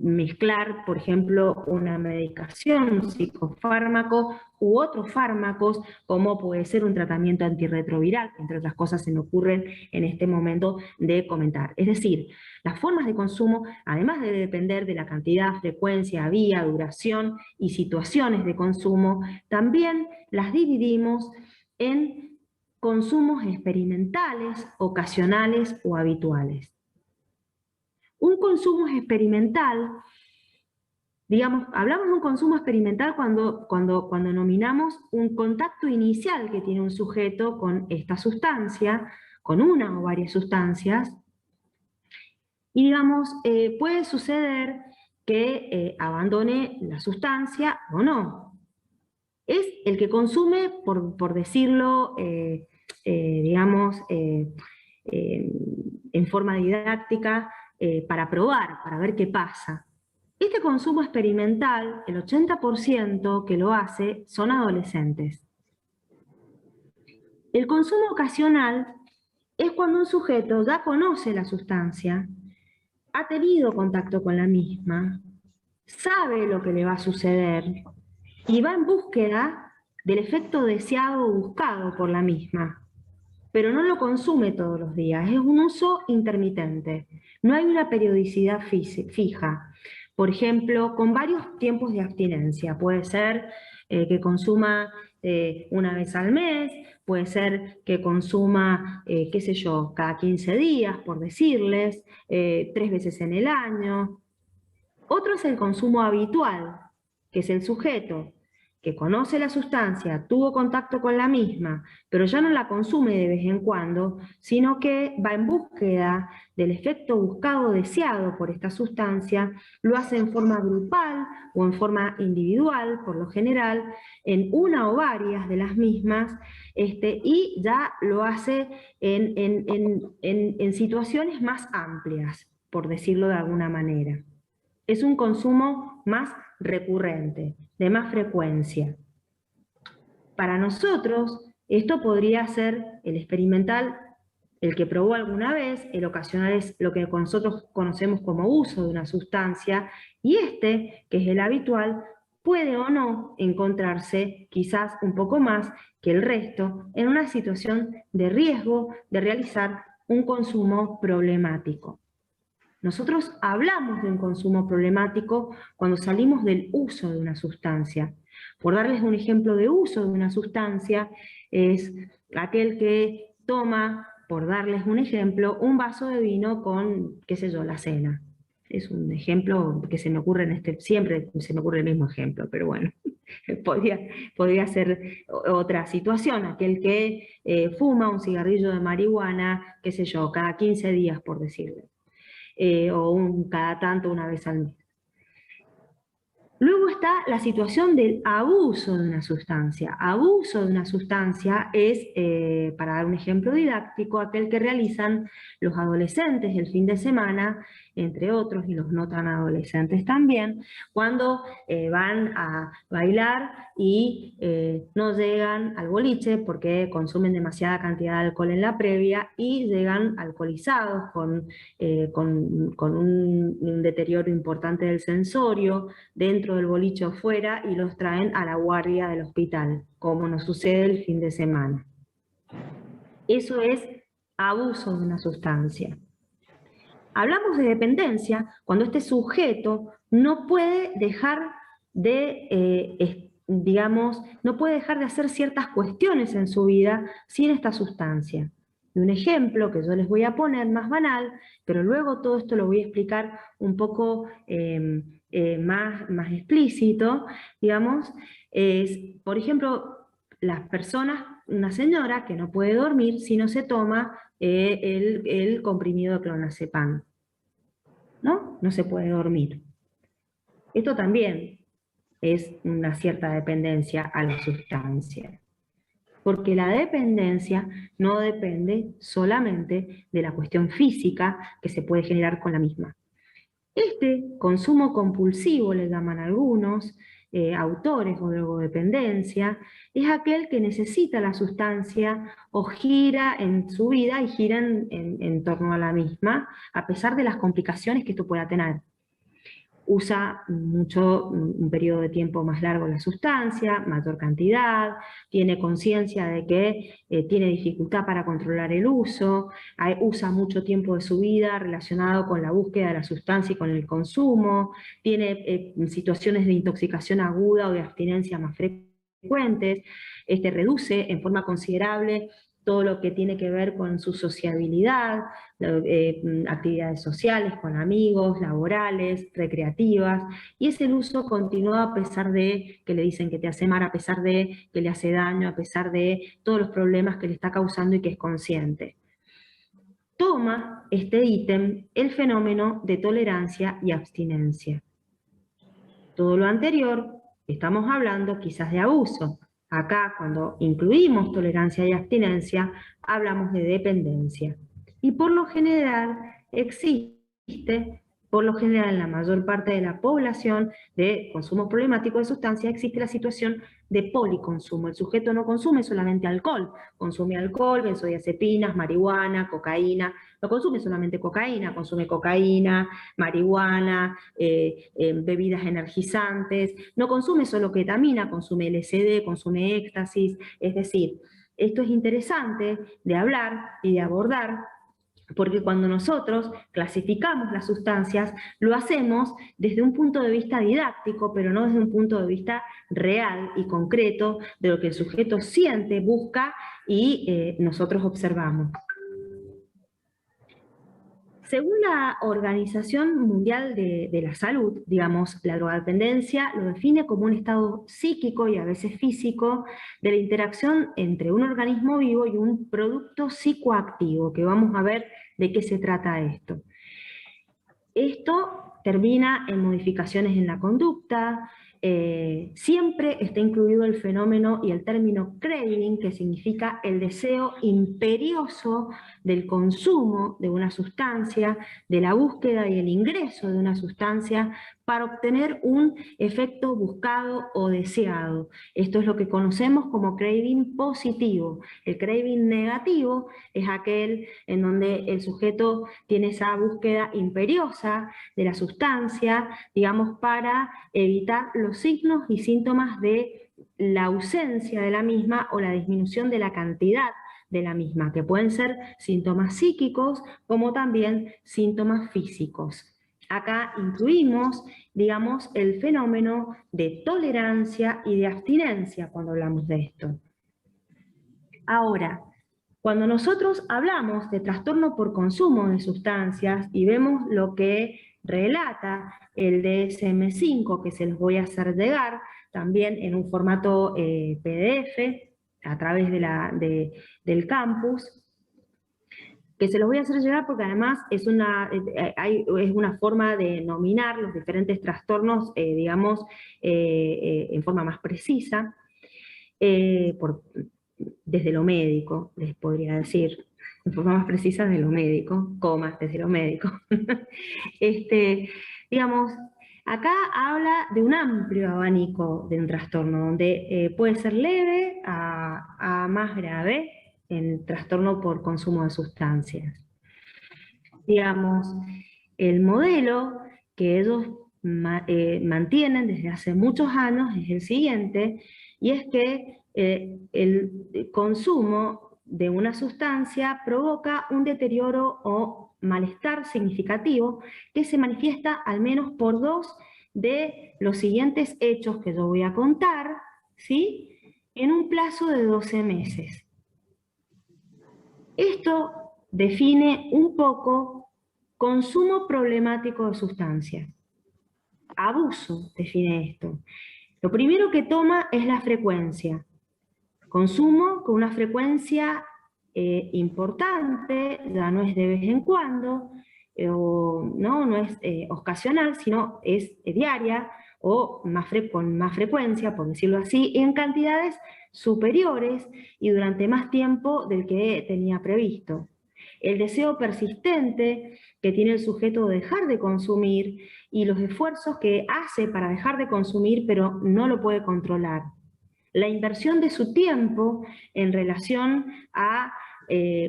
mezclar, por ejemplo, una medicación, un psicofármaco u otros fármacos, como puede ser un tratamiento antirretroviral, que entre otras cosas se me ocurren en este momento de comentar. Es decir, las formas de consumo, además de depender de la cantidad, frecuencia, vía, duración y situaciones de consumo, también las dividimos en consumos experimentales, ocasionales o habituales. Un consumo experimental, digamos, hablamos de un consumo experimental cuando nominamos un contacto inicial que tiene un sujeto con esta sustancia, con una o varias sustancias, y digamos, puede suceder que abandone la sustancia o no. Es el que consume, por decirlo, digamos, en forma didáctica, para probar, para ver qué pasa. Este consumo experimental, el 80% que lo hace son adolescentes. El consumo ocasional es cuando un sujeto ya conoce la sustancia, ha tenido contacto con la misma, sabe lo que le va a suceder y va en búsqueda del efecto deseado o buscado por la misma, pero no lo consume todos los días, es un uso intermitente, no hay una periodicidad fija. Por ejemplo, con varios tiempos de abstinencia, puede ser que consuma una vez al mes, puede ser que consuma, qué sé yo, cada 15 días, por decirles, 3 veces en el año. Otro es el consumo habitual, que es el sujeto que conoce la sustancia, tuvo contacto con la misma, pero ya no la consume de vez en cuando, sino que va en búsqueda del efecto buscado o deseado por esta sustancia, lo hace en forma grupal o en forma individual, por lo general, en una o varias de las mismas, y ya lo hace en situaciones más amplias, por decirlo de alguna manera. Es un consumo más recurrente, de más frecuencia. Para nosotros, esto podría ser el experimental, el que probó alguna vez, el ocasional es lo que nosotros conocemos como uso de una sustancia, y que es el habitual, puede o no encontrarse quizás un poco más que el resto en una situación de riesgo de realizar un consumo problemático. Nosotros hablamos de un consumo problemático cuando salimos del uso de una sustancia. Por darles un ejemplo de uso de una sustancia, es aquel que toma, por darles un ejemplo, un vaso de vino con, qué sé yo, la cena. Es un ejemplo que se me ocurre siempre se me ocurre el mismo ejemplo, pero bueno, podría ser otra situación, aquel que fuma un cigarrillo de marihuana, qué sé yo, cada 15 días, por decirlo. O cada tanto, una vez al mes. Luego está la situación del abuso de una sustancia. Abuso de una sustancia es, para dar un ejemplo didáctico, aquel que realizan los adolescentes el fin de semana, entre otros, y los no tan adolescentes también, cuando van a bailar y no llegan al boliche porque consumen demasiada cantidad de alcohol en la previa y llegan alcoholizados con un deterioro importante del sensorio dentro del boliche o fuera, y los traen a la guardia del hospital, como nos sucede el fin de semana. Eso es abuso de una sustancia. Hablamos de dependencia cuando este sujeto no puede dejar de, no puede dejar de hacer ciertas cuestiones en su vida sin esta sustancia. Y un ejemplo que yo les voy a poner más banal, pero luego todo esto lo voy a explicar un poco más explícito, digamos, es, por ejemplo, las personas, una señora que no puede dormir si no se toma el comprimido de clonazepam, ¿no? No se puede dormir. Esto también es una cierta dependencia a la sustancia, porque la dependencia no depende solamente de la cuestión física que se puede generar con la misma. Este consumo compulsivo, le llaman algunos autores, o drogodependencia, es aquel que necesita la sustancia o gira en su vida y gira en torno a la misma, a pesar de las complicaciones que esto pueda tener. Usa un periodo de tiempo más largo la sustancia, mayor cantidad, tiene conciencia de que tiene dificultad para controlar el uso, usa mucho tiempo de su vida relacionado con la búsqueda de la sustancia y con el consumo, tiene situaciones de intoxicación aguda o de abstinencia más frecuentes, reduce en forma considerable todo lo que tiene que ver con su sociabilidad, actividades sociales, con amigos, laborales, recreativas, y es el uso continuado a pesar de que le dicen que te hace mal, a pesar de que le hace daño, a pesar de todos los problemas que le está causando y que es consciente. Toma este ítem el fenómeno de tolerancia y abstinencia. Todo lo anterior, estamos hablando quizás de abuso. Acá, cuando incluimos tolerancia y abstinencia, hablamos de dependencia. Y por lo general existe, en la mayor parte de la población de consumo problemático de sustancias, existe la situación de policonsumo. El sujeto no consume solamente alcohol, consume alcohol, benzodiazepinas, marihuana, cocaína. No consume solamente cocaína, consume cocaína, marihuana, bebidas energizantes. No consume solo ketamina, consume LSD, consume éxtasis. Es decir, esto es interesante de hablar y de abordar, porque cuando nosotros clasificamos las sustancias, lo hacemos desde un punto de vista didáctico, pero no desde un punto de vista real y concreto de lo que el sujeto siente, busca y nosotros observamos. Según la Organización Mundial de la Salud, digamos, la drogodependencia lo define como un estado psíquico y a veces físico de la interacción entre un organismo vivo y un producto psicoactivo, que vamos a ver de qué se trata esto. Esto termina en modificaciones en la conducta, siempre está incluido el fenómeno y el término craving, que significa el deseo imperioso del consumo de una sustancia, de la búsqueda y el ingreso de una sustancia para obtener un efecto buscado o deseado. Esto es lo que conocemos como craving positivo. El craving negativo es aquel en donde el sujeto tiene esa búsqueda imperiosa de la sustancia, digamos, para evitar los signos y síntomas de la ausencia de la misma o la disminución de la cantidad de la misma, que pueden ser síntomas psíquicos como también síntomas físicos. Acá incluimos, digamos, el fenómeno de tolerancia y de abstinencia cuando hablamos de esto. Ahora, cuando nosotros hablamos de trastorno por consumo de sustancias y vemos lo que relata el DSM-5, que se los voy a hacer llegar también en un formato PDF a través del campus, que se los voy a hacer llegar porque además es una forma de nominar los diferentes trastornos, digamos, en forma más precisa, desde lo médico, les podría decir, en forma más precisa de lo médico, desde lo médico. Digamos, acá habla de un amplio abanico de un trastorno, donde puede ser leve a más grave en trastorno por consumo de sustancias. Digamos, el modelo que ellos mantienen desde hace muchos años es el siguiente, y es que el consumo de una sustancia provoca un deterioro o malestar significativo que se manifiesta al menos por 2 de los siguientes hechos que yo voy a contar, ¿sí?, en un plazo de 12 meses. Esto define un poco consumo problemático de sustancias. Abuso define esto. Lo primero que toma es la frecuencia. Consumo con una frecuencia importante, ya no es de vez en cuando, no es ocasional, sino es diaria o con más frecuencia, por decirlo así, en cantidades superiores y durante más tiempo del que tenía previsto. El deseo persistente que tiene el sujeto de dejar de consumir y los esfuerzos que hace para dejar de consumir pero no lo puede controlar. La inversión de su tiempo en relación a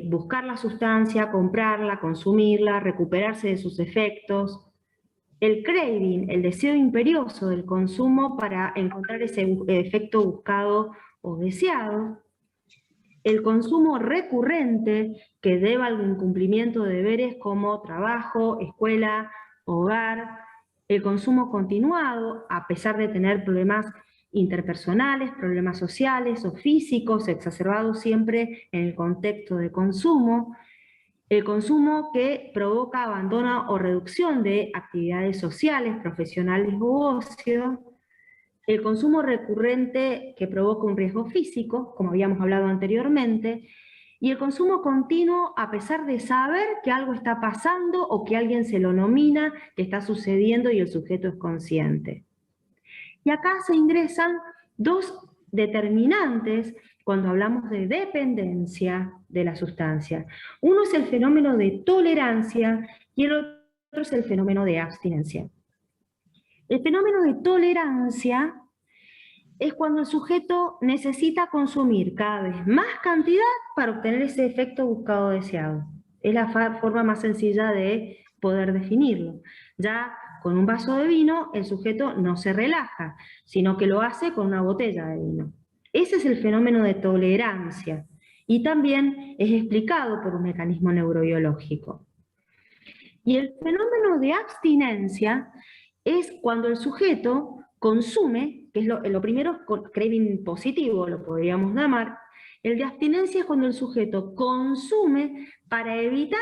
buscar la sustancia, comprarla, consumirla, recuperarse de sus efectos. El craving, el deseo imperioso del consumo para encontrar ese efecto buscado o deseado. El consumo recurrente que deba al incumplimiento de deberes como trabajo, escuela, hogar. El consumo continuado, a pesar de tener problemas interpersonales, problemas sociales o físicos, exacerbados siempre en el contexto de consumo. El consumo que provoca abandono o reducción de actividades sociales, profesionales u ocio. El consumo recurrente que provoca un riesgo físico, como habíamos hablado anteriormente, y el consumo continuo a pesar de saber que algo está pasando o que alguien se lo nomina, que está sucediendo y el sujeto es consciente. Y acá se ingresan 2 determinantes cuando hablamos de dependencia de la sustancia. Uno es el fenómeno de tolerancia y el otro es el fenómeno de abstinencia. El fenómeno de tolerancia es cuando el sujeto necesita consumir cada vez más cantidad para obtener ese efecto buscado o deseado. Es la forma más sencilla de poder definirlo. Ya con un vaso de vino, el sujeto no se relaja, sino que lo hace con una botella de vino. Ese es el fenómeno de tolerancia y también es explicado por un mecanismo neurobiológico. Y el fenómeno de abstinencia es cuando el sujeto consume, que es lo primero, craving positivo, lo podríamos llamar. El de abstinencia es cuando el sujeto consume para evitar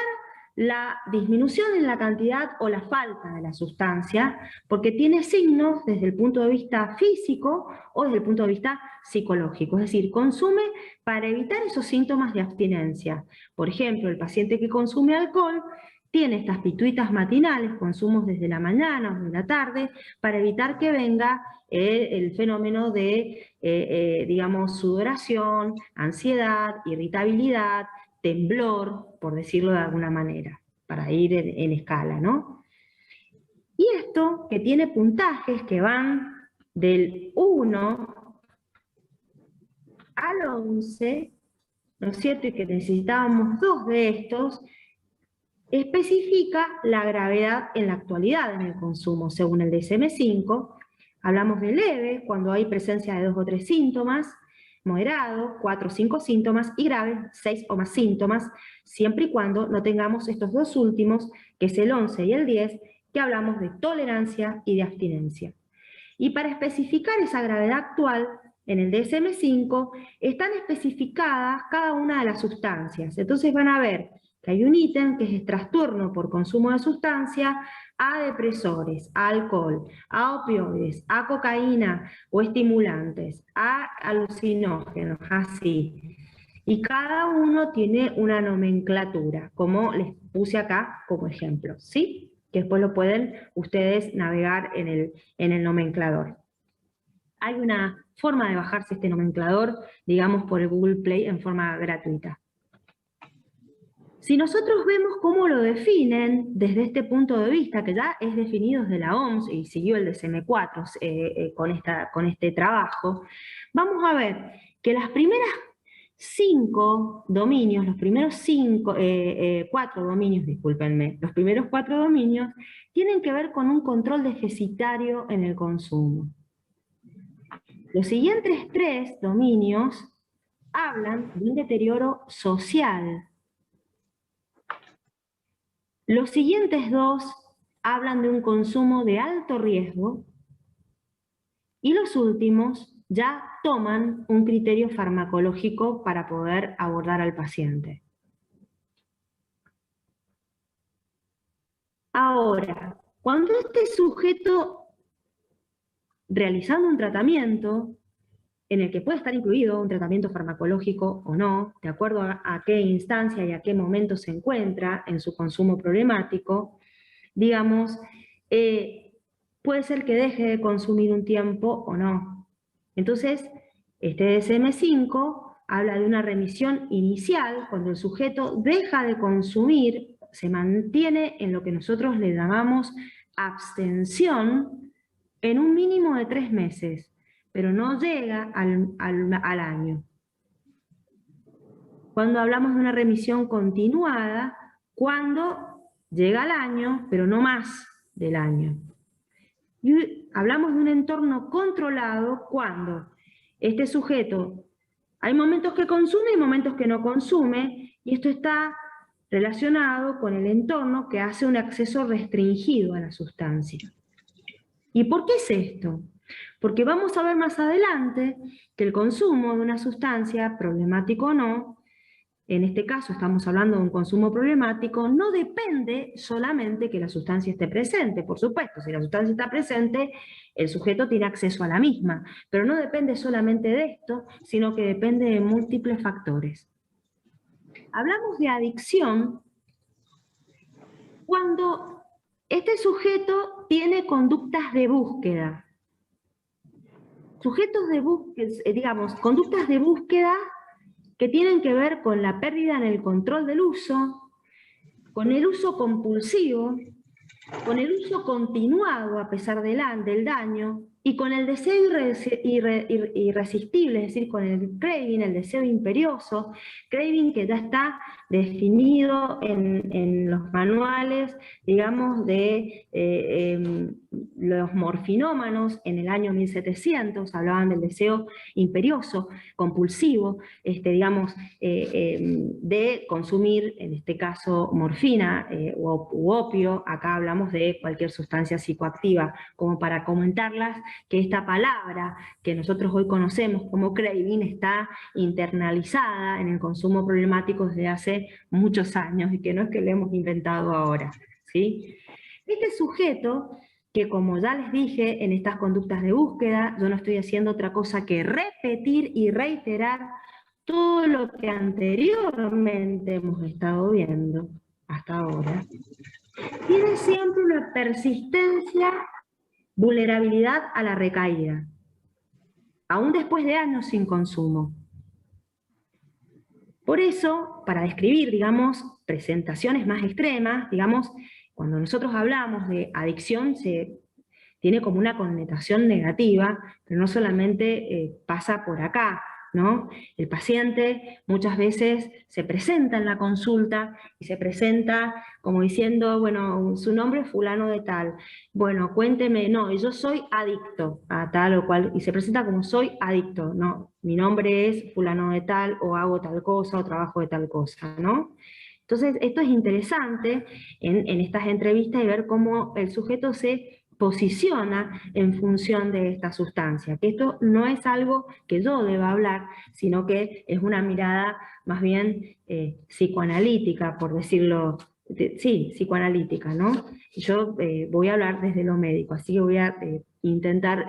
la disminución en la cantidad o la falta de la sustancia, porque tiene signos desde el punto de vista físico o desde el punto de vista psicológico, es decir, consume para evitar esos síntomas de abstinencia. Por ejemplo, el paciente que consume alcohol tiene estas pituitas matinales, consumos desde la mañana o de la tarde, para evitar que venga el fenómeno de, digamos, sudoración, ansiedad, irritabilidad, temblor, por decirlo de alguna manera, para ir en escala, ¿no? Y esto, que tiene puntajes que van del 1 al 11, ¿no es cierto? Y que necesitábamos 2 de estos, especifica la gravedad en la actualidad en el consumo. Según el DSM-5, hablamos de leve cuando hay presencia de 2 o 3 síntomas, moderado, 4 o 5 síntomas, y grave, 6 o más síntomas, siempre y cuando no tengamos estos 2 últimos, que es el 11 y el 10, que hablamos de tolerancia y de abstinencia. Y para especificar esa gravedad actual, en el DSM-5 están especificadas cada una de las sustancias. Entonces van a ver que hay un ítem que es trastorno por consumo de sustancia a depresores, a alcohol, a opioides, a cocaína o estimulantes, a alucinógenos, así. Y cada uno tiene una nomenclatura, como les puse acá como ejemplo, ¿sí? Que después lo pueden ustedes navegar en el nomenclador. Hay una forma de bajarse este nomenclador, digamos, por el Google Play en forma gratuita. Si nosotros vemos cómo lo definen desde este punto de vista, que ya es definido desde la OMS y siguió el DSM-4 con este trabajo, vamos a ver que las primeras 5 dominios, los primeros 4 dominios, discúlpenme, los primeros 4 dominios tienen que ver con un control deficitario en el consumo. Los siguientes 3 dominios hablan de un deterioro social. Los siguientes 2 hablan de un consumo de alto riesgo y los últimos ya toman un criterio farmacológico para poder abordar al paciente. Ahora, cuando este sujeto realizando un tratamiento, en el que puede estar incluido un tratamiento farmacológico o no, de acuerdo a qué instancia y a qué momento se encuentra en su consumo problemático, digamos, puede ser que deje de consumir un tiempo o no. Entonces, este DSM-5 habla de una remisión inicial, cuando el sujeto deja de consumir, se mantiene en lo que nosotros le llamamos abstención en un mínimo de 3 meses, pero no llega al año. Cuando hablamos de una remisión continuada, cuando llega al año, pero no más del año. Y hablamos de un entorno controlado cuando este sujeto, hay momentos que consume y momentos que no consume, y esto está relacionado con el entorno que hace un acceso restringido a la sustancia. ¿Y por qué es esto? Porque vamos a ver más adelante que el consumo de una sustancia, problemático o no, en este caso estamos hablando de un consumo problemático, no depende solamente que la sustancia esté presente. Por supuesto, si la sustancia está presente, el sujeto tiene acceso a la misma, pero no depende solamente de esto, sino que depende de múltiples factores. Hablamos de adicción cuando este sujeto tiene conductas de búsqueda. Sujetos de búsqueda, digamos, conductas de búsqueda que tienen que ver con la pérdida en el control del uso, con el uso compulsivo, con el uso continuado a pesar del daño, y con el deseo irresistible, es decir, con el craving, el deseo imperioso, craving que ya está definido en los manuales, digamos, de los morfinómanos en el año 1700, hablaban del deseo imperioso, compulsivo, digamos, de consumir, en este caso, morfina u opio. Acá hablamos de cualquier sustancia psicoactiva, como para comentarlas que esta palabra que nosotros hoy conocemos como craving está internalizada en el consumo problemático desde hace muchos años y que no es que lo hemos inventado ahora, ¿sí? Este sujeto, que como ya les dije en estas conductas de búsqueda, yo no estoy haciendo otra cosa que repetir y reiterar todo lo que anteriormente hemos estado viendo hasta ahora, tiene siempre una persistencia, vulnerabilidad a la recaída, aún después de años sin consumo. Por eso, para describir, digamos, presentaciones más extremas, digamos, cuando nosotros hablamos de adicción, tiene como una connotación negativa, pero no solamente pasa por acá, ¿no? El paciente muchas veces se presenta en la consulta y se presenta como diciendo, bueno, su nombre es fulano de tal, bueno, cuénteme, no, yo soy adicto a tal o cual, y se presenta como soy adicto, no, mi nombre es fulano de tal, o hago tal cosa, o trabajo de tal cosa, ¿no? Entonces, esto es interesante en estas entrevistas y ver cómo el sujeto se posiciona en función de esta sustancia, que esto no es algo que yo deba hablar, sino que es una mirada más bien psicoanalítica, por decirlo, sí, psicoanalítica, ¿no? Yo voy a hablar desde lo médico, así que voy a intentar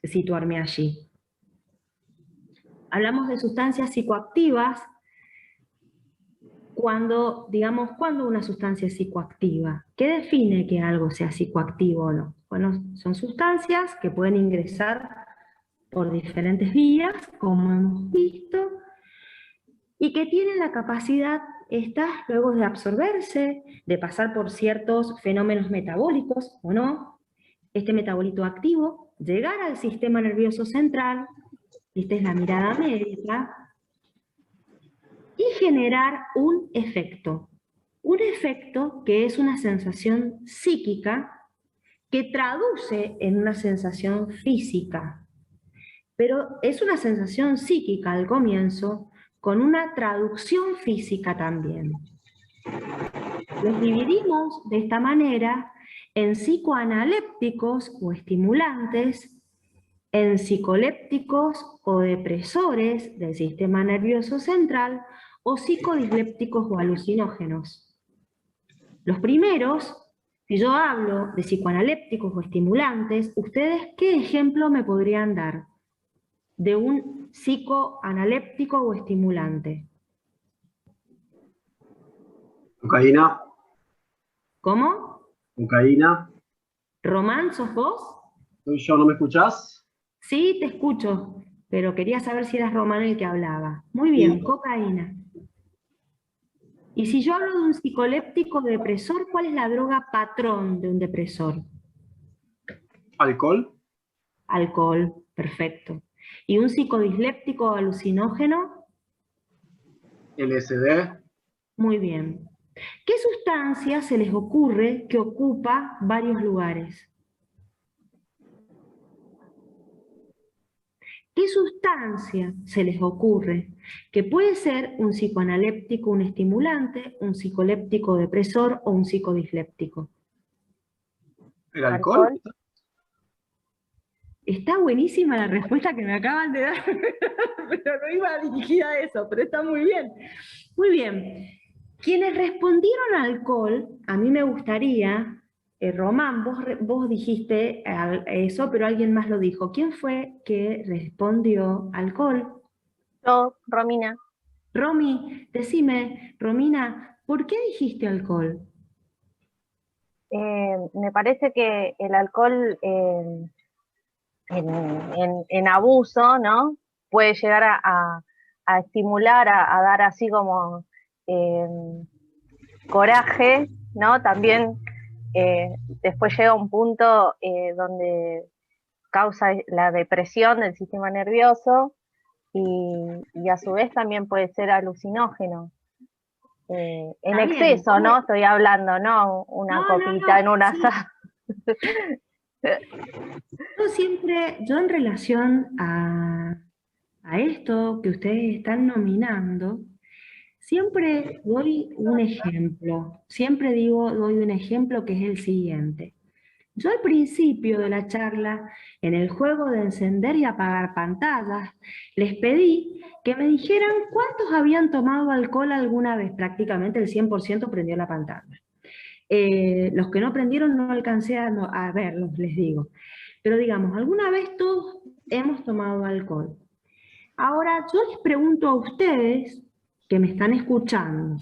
situarme allí. Hablamos de sustancias psicoactivas cuando una sustancia es psicoactiva. ¿Qué define que algo sea psicoactivo o no? Bueno, son sustancias que pueden ingresar por diferentes vías, como hemos visto, y que tienen la capacidad, luego de absorberse, de pasar por ciertos fenómenos metabólicos, o no, este metabolito activo, llegar al sistema nervioso central, esta es la mirada médica, y generar un efecto que es una sensación psíquica que traduce en una sensación física. Pero es una sensación psíquica al comienzo, con una traducción física también. Los dividimos de esta manera en psicoanalépticos o estimulantes, en psicolépticos o depresores del sistema nervioso central, o psicodislépticos o alucinógenos. Los primeros, si yo hablo de psicoanalépticos o estimulantes, ¿ustedes qué ejemplo me podrían dar de un psicoanaléptico o estimulante? Cocaína. ¿Cómo? Cocaína. ¿Román, sos vos? ¿Soy yo? ¿No me escuchás? Sí, te escucho, pero quería saber si eras Román el que hablaba. Muy bien, sí. Cocaína. Y si yo hablo de un psicoléptico depresor, ¿cuál es la droga patrón de un depresor? ¿Alcohol? Alcohol, perfecto. ¿Y un psicodisléptico alucinógeno? LSD. Muy bien. ¿Qué sustancia se les ocurre que ocupa varios lugares? ¿Qué sustancia se les ocurre que puede ser un psicoanaléptico, un estimulante, un psicoléptico depresor o un psicodisléptico? ¿El alcohol? Está buenísima la respuesta que me acaban de dar, pero no iba dirigida a eso, pero está muy bien. Muy bien. Quienes respondieron alcohol, a mí me gustaría, Román, vos dijiste eso, pero alguien más lo dijo. ¿Quién fue que respondió alcohol? Yo, Romina. Romy, decime, Romina, ¿por qué dijiste alcohol? Me parece que el alcohol en abuso, ¿no? Puede llegar a estimular, a dar así como coraje, ¿no? También después llega un punto donde causa la depresión del sistema nervioso y a su vez también puede ser alucinógeno. En exceso, ¿no? Estoy hablando, ¿no? Una copita en un asado. Yo en relación a esto que ustedes están nominando, siempre doy un ejemplo. Siempre doy un ejemplo que es el siguiente. Yo al principio de la charla, en el juego de encender y apagar pantallas, les pedí que me dijeran cuántos habían tomado alcohol alguna vez. Prácticamente el 100% prendió la pantalla. Los que no prendieron no alcancé a verlos, les digo. Pero digamos, alguna vez todos hemos tomado alcohol. Ahora, yo les pregunto a ustedes que me están escuchando,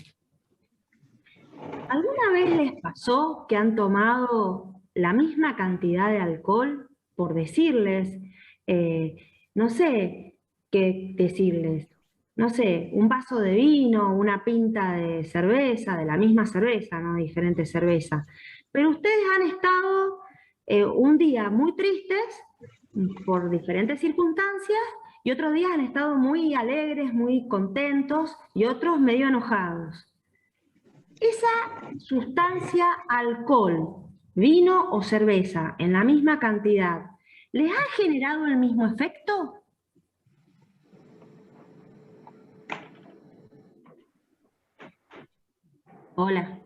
¿alguna vez les pasó que han tomado la misma cantidad de alcohol? Por decirles, no sé qué decirles, no sé, un vaso de vino, una pinta de cerveza, de la misma cerveza, no diferente cerveza. Pero ustedes han estado un día muy tristes por diferentes circunstancias y otros días han estado muy alegres, muy contentos y otros medio enojados. Esa sustancia alcohol, vino o cerveza, en la misma cantidad, ¿les ha generado el mismo efecto? Hola.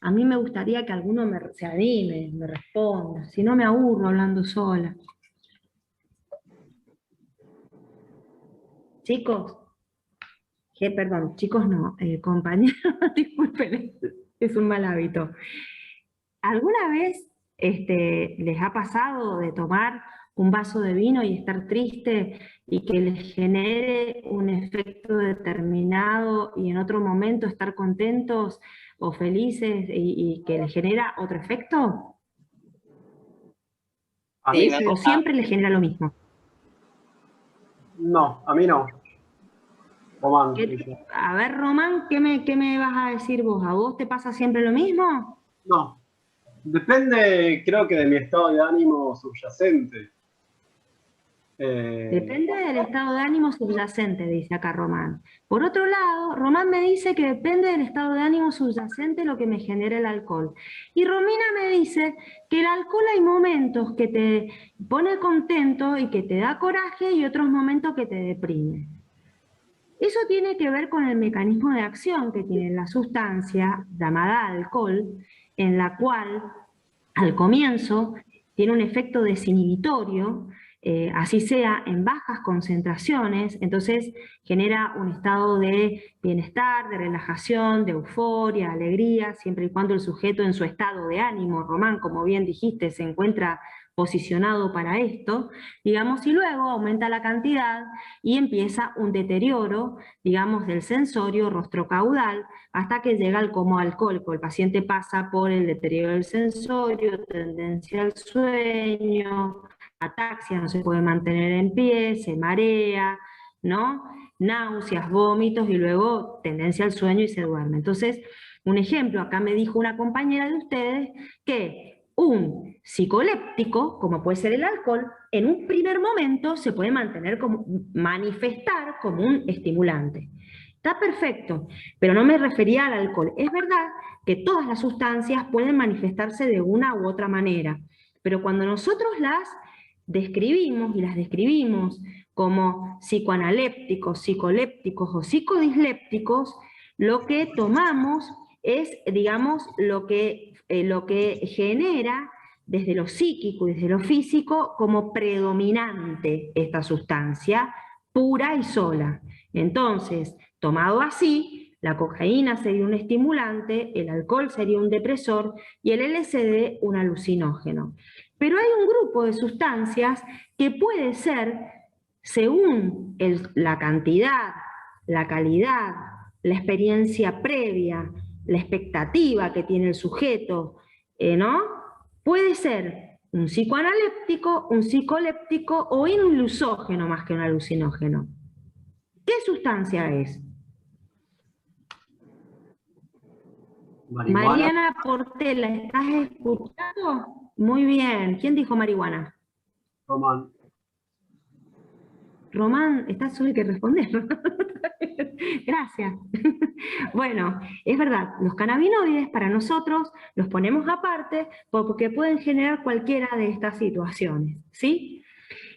A mí me gustaría que alguno se anime, me responda, si no me aburro hablando sola. Chicos, perdón, chicos no, compañeros, disculpen, es un mal hábito. ¿Alguna vez les ha pasado de tomar un vaso de vino y estar triste y que les genere un efecto determinado y en otro momento estar contentos o felices y que les genera otro efecto? A mí sí. ¿O siempre les genera lo mismo? No, a mí no. Román. A ver, Román, ¿qué me vas a decir vos? ¿A vos te pasa siempre lo mismo? No. Depende, creo que de mi estado de ánimo subyacente. Depende del estado de ánimo subyacente, dice acá Román. Por otro lado, Román me dice que depende del estado de ánimo subyacente lo que me genera el alcohol. Y Romina me dice que el alcohol hay momentos que te pone contento y que te da coraje y otros momentos que te deprime. Eso tiene que ver con el mecanismo de acción que tiene la sustancia llamada alcohol, en la cual al comienzo tiene un efecto desinhibitorio, así sea en bajas concentraciones, entonces genera un estado de bienestar, de relajación, de euforia, alegría, siempre y cuando el sujeto en su estado de ánimo, Román, como bien dijiste, se encuentra posicionado para esto, digamos, y luego aumenta la cantidad y empieza un deterioro, digamos, del sensorio rostrocaudal hasta que llega al coma alcohólico. El paciente pasa por el deterioro del sensorio, tendencia al sueño, ataxia, no se puede mantener en pie, se marea, ¿no? Náuseas, vómitos y luego tendencia al sueño y se duerme. Entonces, un ejemplo, acá me dijo una compañera de ustedes que un psicoléptico, como puede ser el alcohol, en un primer momento se puede manifestar como un estimulante. Está perfecto, pero no me refería al alcohol. Es verdad que todas las sustancias pueden manifestarse de una u otra manera, pero cuando nosotros las describimos y las describimos como psicoanalépticos, psicolépticos o psicodislépticos, lo que tomamos es, digamos, lo que genera desde lo psíquico y desde lo físico como predominante esta sustancia, pura y sola. Entonces, tomado así, la cocaína sería un estimulante, el alcohol sería un depresor y el LSD un alucinógeno. Pero hay un grupo de sustancias que puede ser, según la cantidad, la calidad, la experiencia previa, la expectativa que tiene el sujeto, ¿no? Puede ser un psicoanaléptico, un psicoléptico o un ilusógeno más que un alucinógeno. ¿Qué sustancia es? Marihuana. Mariana Portela, ¿estás escuchando? Muy bien. ¿Quién dijo marihuana? Román. Román, estás solo que responder. Gracias. Bueno, es verdad, los cannabinoides para nosotros los ponemos aparte porque pueden generar cualquiera de estas situaciones, ¿sí?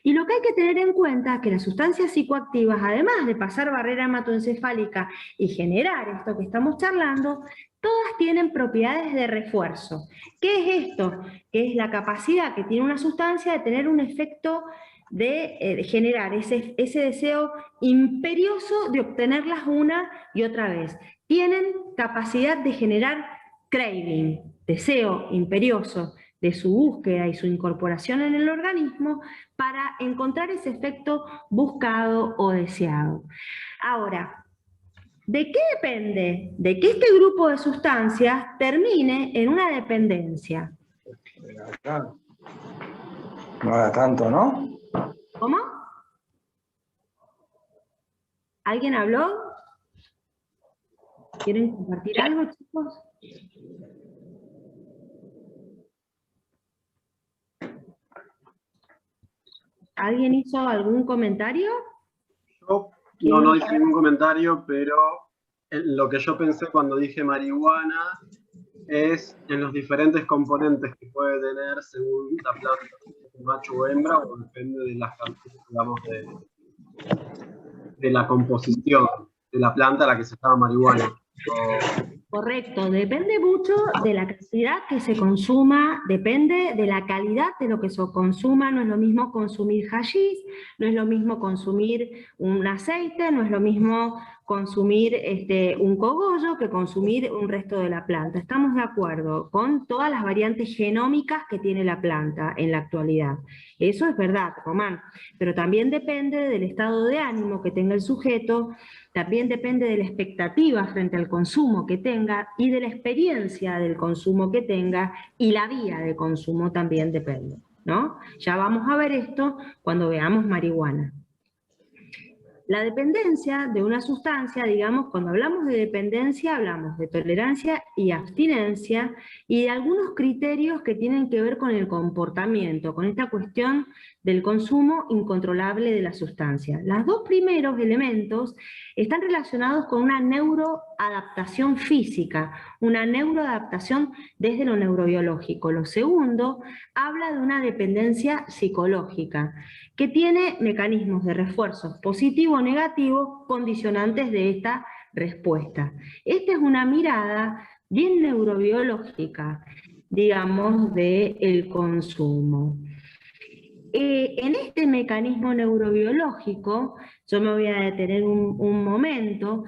Y lo que hay que tener en cuenta es que las sustancias psicoactivas, además de pasar barrera hematoencefálica y generar esto que estamos charlando, todas tienen propiedades de refuerzo. ¿Qué es esto? Que es la capacidad que tiene una sustancia de tener un efecto de generar ese deseo imperioso de obtenerlas una y otra vez. Tienen capacidad de generar craving, deseo imperioso de su búsqueda y su incorporación en el organismo para encontrar ese efecto buscado o deseado. Ahora, ¿de qué depende? De que este grupo de sustancias termine en una dependencia. No haga tanto, ¿no? ¿Cómo? ¿Alguien habló? ¿Quieren compartir algo, chicos? ¿Alguien hizo algún comentario? Yo no hice ningún comentario, pero lo que yo pensé cuando dije marihuana es en los diferentes componentes que puede tener según la planta, macho o hembra, o depende de las características, digamos, de la composición de la planta a la que se llama marihuana. Correcto, depende mucho de la cantidad que se consuma, depende de la calidad de lo que se consuma. No es lo mismo consumir hashish, no es lo mismo consumir un aceite, no es lo mismo consumir un cogollo que consumir un resto de la planta. Estamos de acuerdo con todas las variantes genómicas que tiene la planta en la actualidad. Eso es verdad, Román, pero también depende del estado de ánimo que tenga el sujeto, también depende de la expectativa frente al consumo que tenga y de la experiencia del consumo que tenga, y la vía de consumo también depende, ¿no? Ya vamos a ver esto cuando veamos marihuana. La dependencia de una sustancia, digamos, cuando hablamos de dependencia, hablamos de tolerancia y abstinencia y de algunos criterios que tienen que ver con el comportamiento, con esta cuestión del consumo incontrolable de la sustancia. Los dos primeros elementos están relacionados con una neuroadaptación física, una neuroadaptación desde lo neurobiológico. Lo segundo habla de una dependencia psicológica, que tiene mecanismos de refuerzos positivo o negativo condicionantes de esta respuesta. Esta es una mirada bien neurobiológica, digamos, del consumo. En este mecanismo neurobiológico, yo me voy a detener un momento,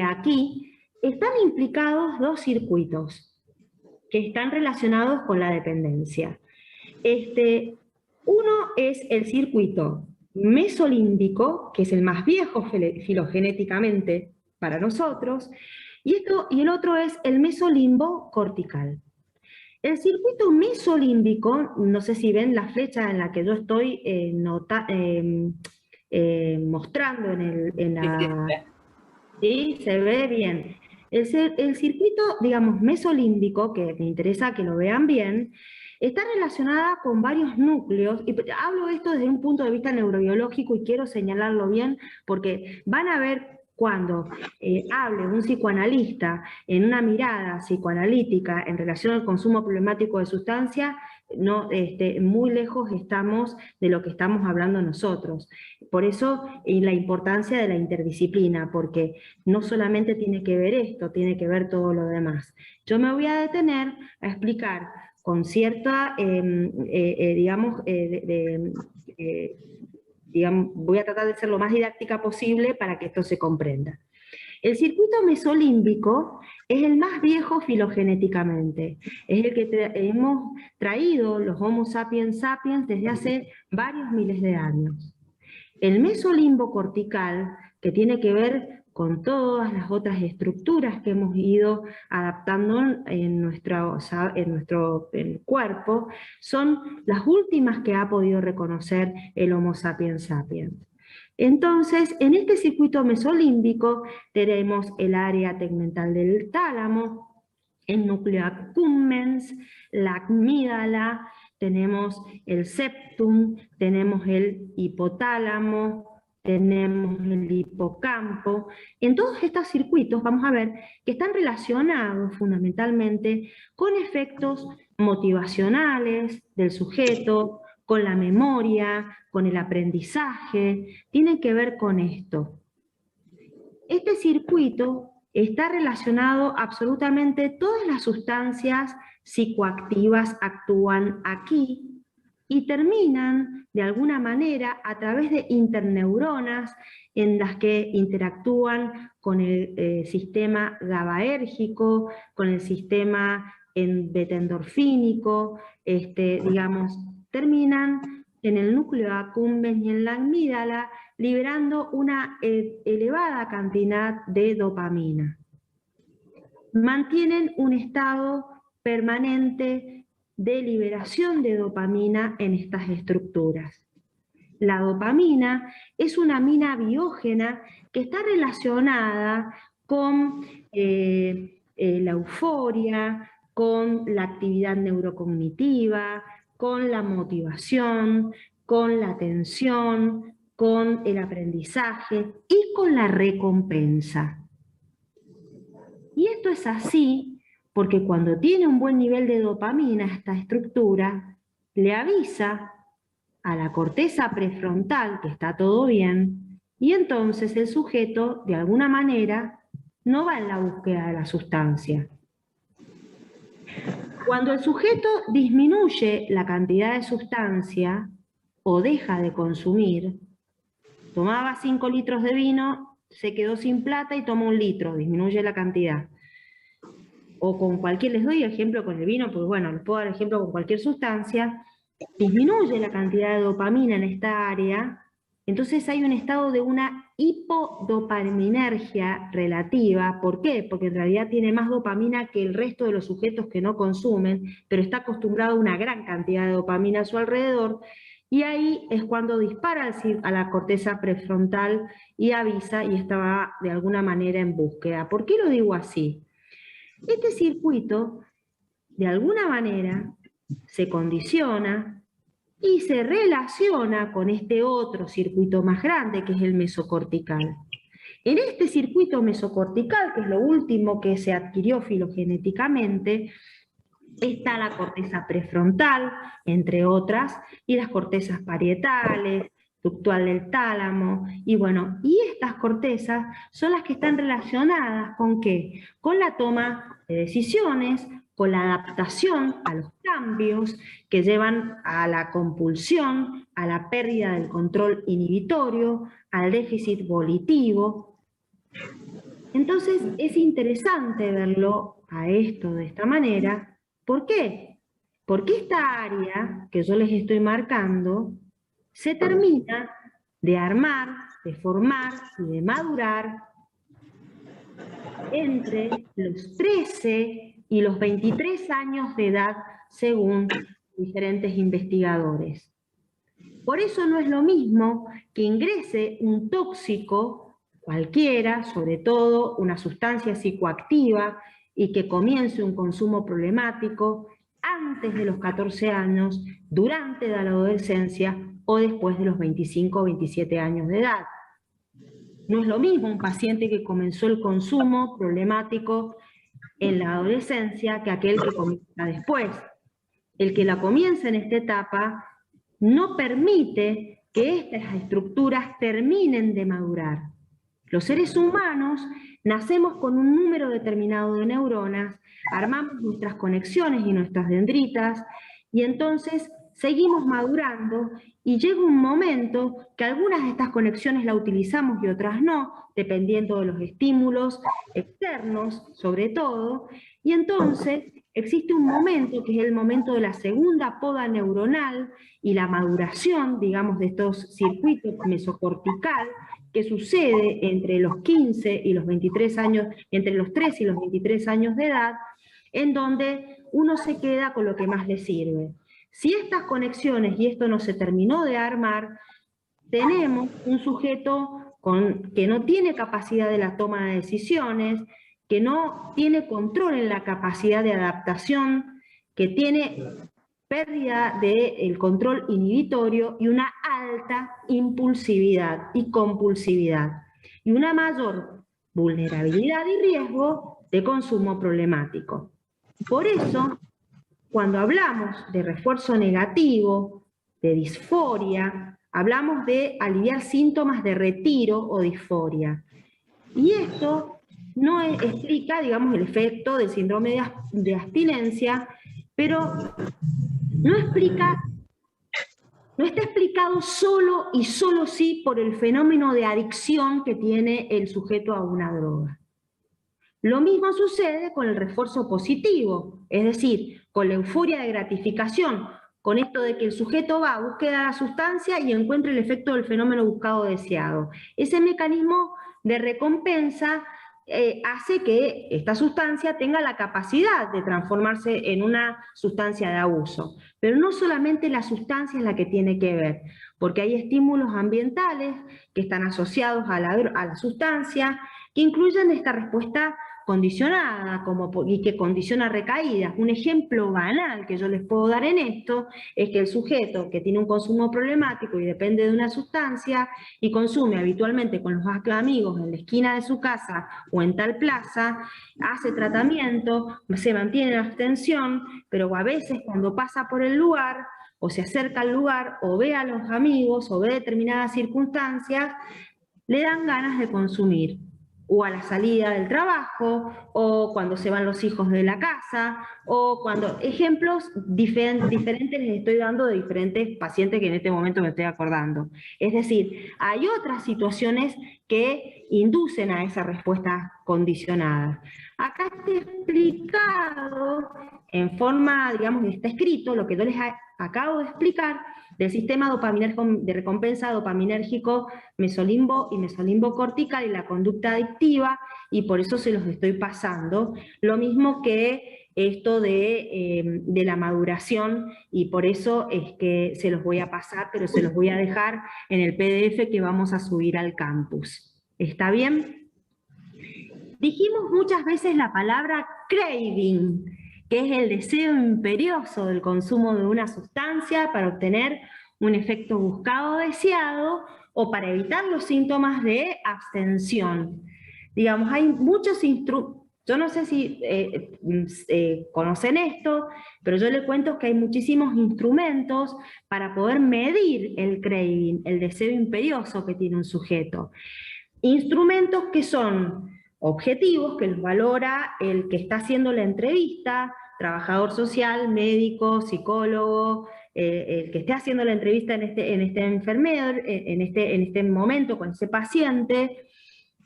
aquí, están implicados dos circuitos que están relacionados con la dependencia. Uno es el circuito mesolímbico, que es el más viejo filogenéticamente para nosotros, y el otro es el mesolimbo cortical. El circuito mesolímbico, no sé si ven la flecha en la que yo estoy mostrando en la... ¿Sí? Se ve bien. El circuito, digamos, mesolímbico, que me interesa que lo vean bien, está relacionada con varios núcleos, y hablo esto desde un punto de vista neurobiológico y quiero señalarlo bien porque van a ver cuando hable un psicoanalista en una mirada psicoanalítica en relación al consumo problemático de sustancias, no, muy lejos estamos de lo que estamos hablando nosotros. Por eso la importancia de la interdisciplina, porque no solamente tiene que ver esto, tiene que ver todo lo demás. Yo me voy a detener a explicar con cierta, digamos, voy a tratar de ser lo más didáctica posible para que esto se comprenda. El circuito mesolímbico es el más viejo filogenéticamente, es el que hemos traído los Homo sapiens sapiens desde hace varios miles de años. El mesolimbo cortical, que tiene que ver con todas las otras estructuras que hemos ido adaptando en nuestro cuerpo, son las últimas que ha podido reconocer el Homo sapiens sapiens. Entonces, en este circuito mesolímbico tenemos el área tegmental del tálamo, el núcleo accumbens, la amígdala, tenemos el septum, tenemos el hipotálamo, tenemos el hipocampo. En todos estos circuitos vamos a ver que están relacionados fundamentalmente con efectos motivacionales del sujeto, con la memoria, con el aprendizaje, tiene que ver con esto. Este circuito está relacionado absolutamente, todas las sustancias psicoactivas actúan aquí y terminan de alguna manera a través de interneuronas en las que interactúan con el sistema GABAérgico, con el sistema beta-endorfínico, digamos, terminan en el núcleo accumbens y en la amígdala, liberando una elevada cantidad de dopamina. Mantienen un estado permanente de liberación de dopamina en estas estructuras. La dopamina es una amina biógena que está relacionada con la euforia, con la actividad neurocognitiva, con la motivación, con la atención, con el aprendizaje y con la recompensa. Y esto es así porque cuando tiene un buen nivel de dopamina esta estructura, le avisa a la corteza prefrontal que está todo bien, y entonces el sujeto, de alguna manera, no va en la búsqueda de la sustancia. Cuando el sujeto disminuye la cantidad de sustancia o deja de consumir, tomaba 5 litros de vino se quedó sin plata y toma 1 litro, disminuye la cantidad. O con cualquier, les doy ejemplo con el vino, porque bueno, les puedo dar ejemplo con cualquier sustancia, disminuye la cantidad de dopamina en esta área, entonces hay un estado de una hipodopaminergia relativa. ¿Por qué? Porque en realidad tiene más dopamina que el resto de los sujetos que no consumen, pero está acostumbrado a una gran cantidad de dopamina a su alrededor, y ahí es cuando dispara a la corteza prefrontal y avisa, y está de alguna manera en búsqueda. ¿Por qué lo digo así? Este circuito, de alguna manera, se condiciona y se relaciona con este otro circuito más grande, que es el mesocortical. En este circuito mesocortical, que es lo último que se adquirió filogenéticamente, está la corteza prefrontal, entre otras, y las cortezas parietales, ductual del tálamo, y bueno, y estas cortezas son las que están relacionadas ¿con qué? Con la toma de decisiones, con la adaptación a los cambios que llevan a la compulsión, a la pérdida del control inhibitorio, al déficit volitivo. Entonces es interesante verlo a esto de esta manera. ¿Por qué? Porque esta área que yo les estoy marcando se termina de armar, de formar y de madurar entre los 13 y los 23 años de edad, según diferentes investigadores. Por eso no es lo mismo que ingrese un tóxico cualquiera, sobre todo una sustancia psicoactiva, y que comience un consumo problemático antes de los 14 años, durante la adolescencia o después de los 25 o 27 años de edad. No es lo mismo un paciente que comenzó el consumo problemático en la adolescencia que aquel que comienza después. El que la comienza en esta etapa no permite que estas estructuras terminen de madurar. Los seres humanos nacemos con un número determinado de neuronas, armamos nuestras conexiones y nuestras dendritas, y entonces seguimos madurando, y llega un momento que algunas de estas conexiones las utilizamos y otras no, dependiendo de los estímulos externos, sobre todo, y entonces existe un momento que es el momento de la segunda poda neuronal y la maduración, digamos, de estos circuitos mesocortical, que sucede entre los 15 y los 23 años, entre los 3 y los 23 años de edad, en donde uno se queda con lo que más le sirve. Si estas conexiones y esto no se terminó de armar, tenemos un sujeto que no tiene capacidad de la toma de decisiones, que no tiene control en la capacidad de adaptación, que tiene pérdida del control inhibitorio y una alta impulsividad y compulsividad, y una mayor vulnerabilidad y riesgo de consumo problemático. Por eso, cuando hablamos de refuerzo negativo, de disforia, hablamos de aliviar síntomas de retiro o disforia. Y esto no explica, digamos, el efecto del síndrome de abstinencia, pero no está explicado solo y solo sí por el fenómeno de adicción que tiene el sujeto a una droga. Lo mismo sucede con el refuerzo positivo, es decir, con la euforia de gratificación, con esto de que el sujeto va a búsqueda de la sustancia y encuentra el efecto del fenómeno buscado o deseado. Ese mecanismo de recompensa hace que esta sustancia tenga la capacidad de transformarse en una sustancia de abuso. Pero no solamente la sustancia es la que tiene que ver, porque hay estímulos ambientales que están asociados a la sustancia, que incluyen esta respuesta condicionada y que condiciona recaídas. Un ejemplo banal que yo les puedo dar en esto es que el sujeto que tiene un consumo problemático y depende de una sustancia y consume habitualmente con los amigos en la esquina de su casa o en tal plaza, hace tratamiento, se mantiene en abstención, pero a veces cuando pasa por el lugar o se acerca al lugar o ve a los amigos o ve determinadas circunstancias, le dan ganas de consumir. o a la salida del trabajo, o cuando se van los hijos de la casa, o cuando... Ejemplos diferentes les estoy dando de diferentes pacientes que en este momento me estoy acordando. Es decir, hay otras situaciones que inducen a esa respuesta condicionada. Acá está explicado en forma, digamos, está escrito lo que yo les acabo de explicar del sistema de recompensa dopaminérgico mesolimbo y mesolimbo cortical y la conducta adictiva, y por eso se los estoy pasando. Lo mismo que esto de la maduración, y por eso es que se los voy a pasar, pero se los voy a dejar en el PDF que vamos a subir al campus. ¿Está bien? Dijimos muchas veces la palabra craving, que es el deseo imperioso del consumo de una sustancia para obtener un efecto buscado o deseado, o para evitar los síntomas de abstención. Digamos, hay muchos instrumentos, yo no sé si conocen esto, pero yo les cuento que hay muchísimos instrumentos para poder medir el craving, el deseo imperioso que tiene un sujeto. Instrumentos que son objetivos, que los valora el que está haciendo la entrevista, trabajador social, médico, psicólogo, el que esté haciendo la entrevista en este enfermero, en este momento con ese paciente.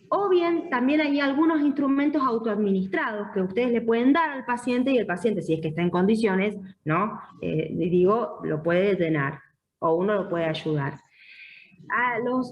O bien también hay algunos instrumentos autoadministrados que ustedes le pueden dar al paciente, y el paciente, si es que está en condiciones, ¿no? Lo puede llenar, o uno lo puede ayudar.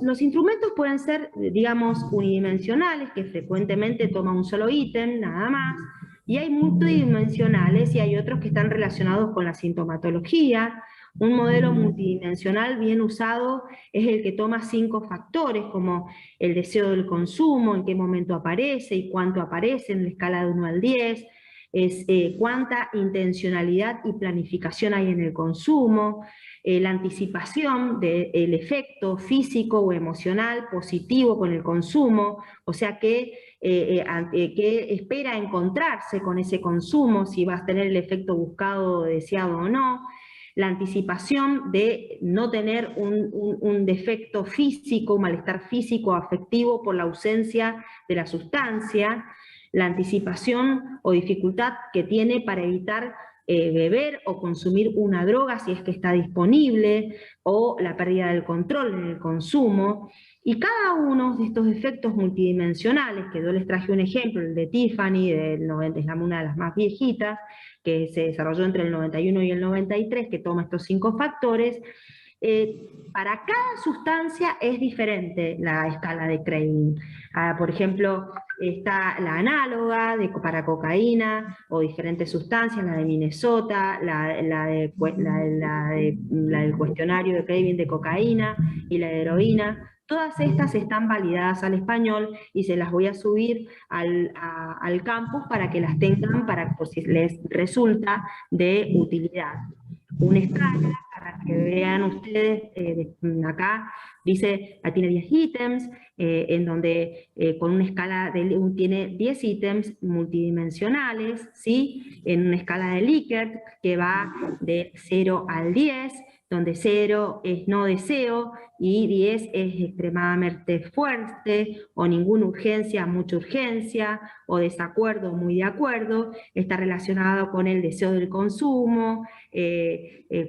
Los instrumentos pueden ser, digamos, unidimensionales, que frecuentemente toman un solo ítem, nada más, y hay multidimensionales y hay otros que están relacionados con la sintomatología. Un modelo multidimensional bien usado es el que toma 5 factores, como el deseo del consumo, en qué momento aparece y cuánto aparece en la escala de 1 al 10, cuánta intencionalidad y planificación hay en el consumo, la anticipación del efecto físico o emocional positivo con el consumo, o sea que espera encontrarse con ese consumo, si va a tener el efecto buscado o deseado o no, la anticipación de no tener un defecto físico, un malestar físico o afectivo por la ausencia de la sustancia, la anticipación o dificultad que tiene para evitar beber o consumir una droga si es que está disponible, o la pérdida del control en el consumo. Y cada uno de estos efectos multidimensionales, que yo les traje un ejemplo, el de Tiffany, es una de las más viejitas, que se desarrolló entre el 91 y el 93, que toma estos 5 factores, para cada sustancia es diferente la escala de craving. Por ejemplo, está la análoga para cocaína o diferentes sustancias, la de Minnesota, la del cuestionario de craving de cocaína y la de heroína. Todas estas están validadas al español y se las voy a subir al campus para que las tengan, por si les resulta de utilidad. Una escala para que vean ustedes, acá dice, tiene 10 ítems, en donde con una escala tiene 10 ítems multidimensionales, ¿sí? En una escala de Likert que va de 0 al 10, donde 0 es no deseo y 10 es extremadamente fuerte, o ninguna urgencia, mucha urgencia, o desacuerdo, muy de acuerdo. Está relacionado con el deseo del consumo,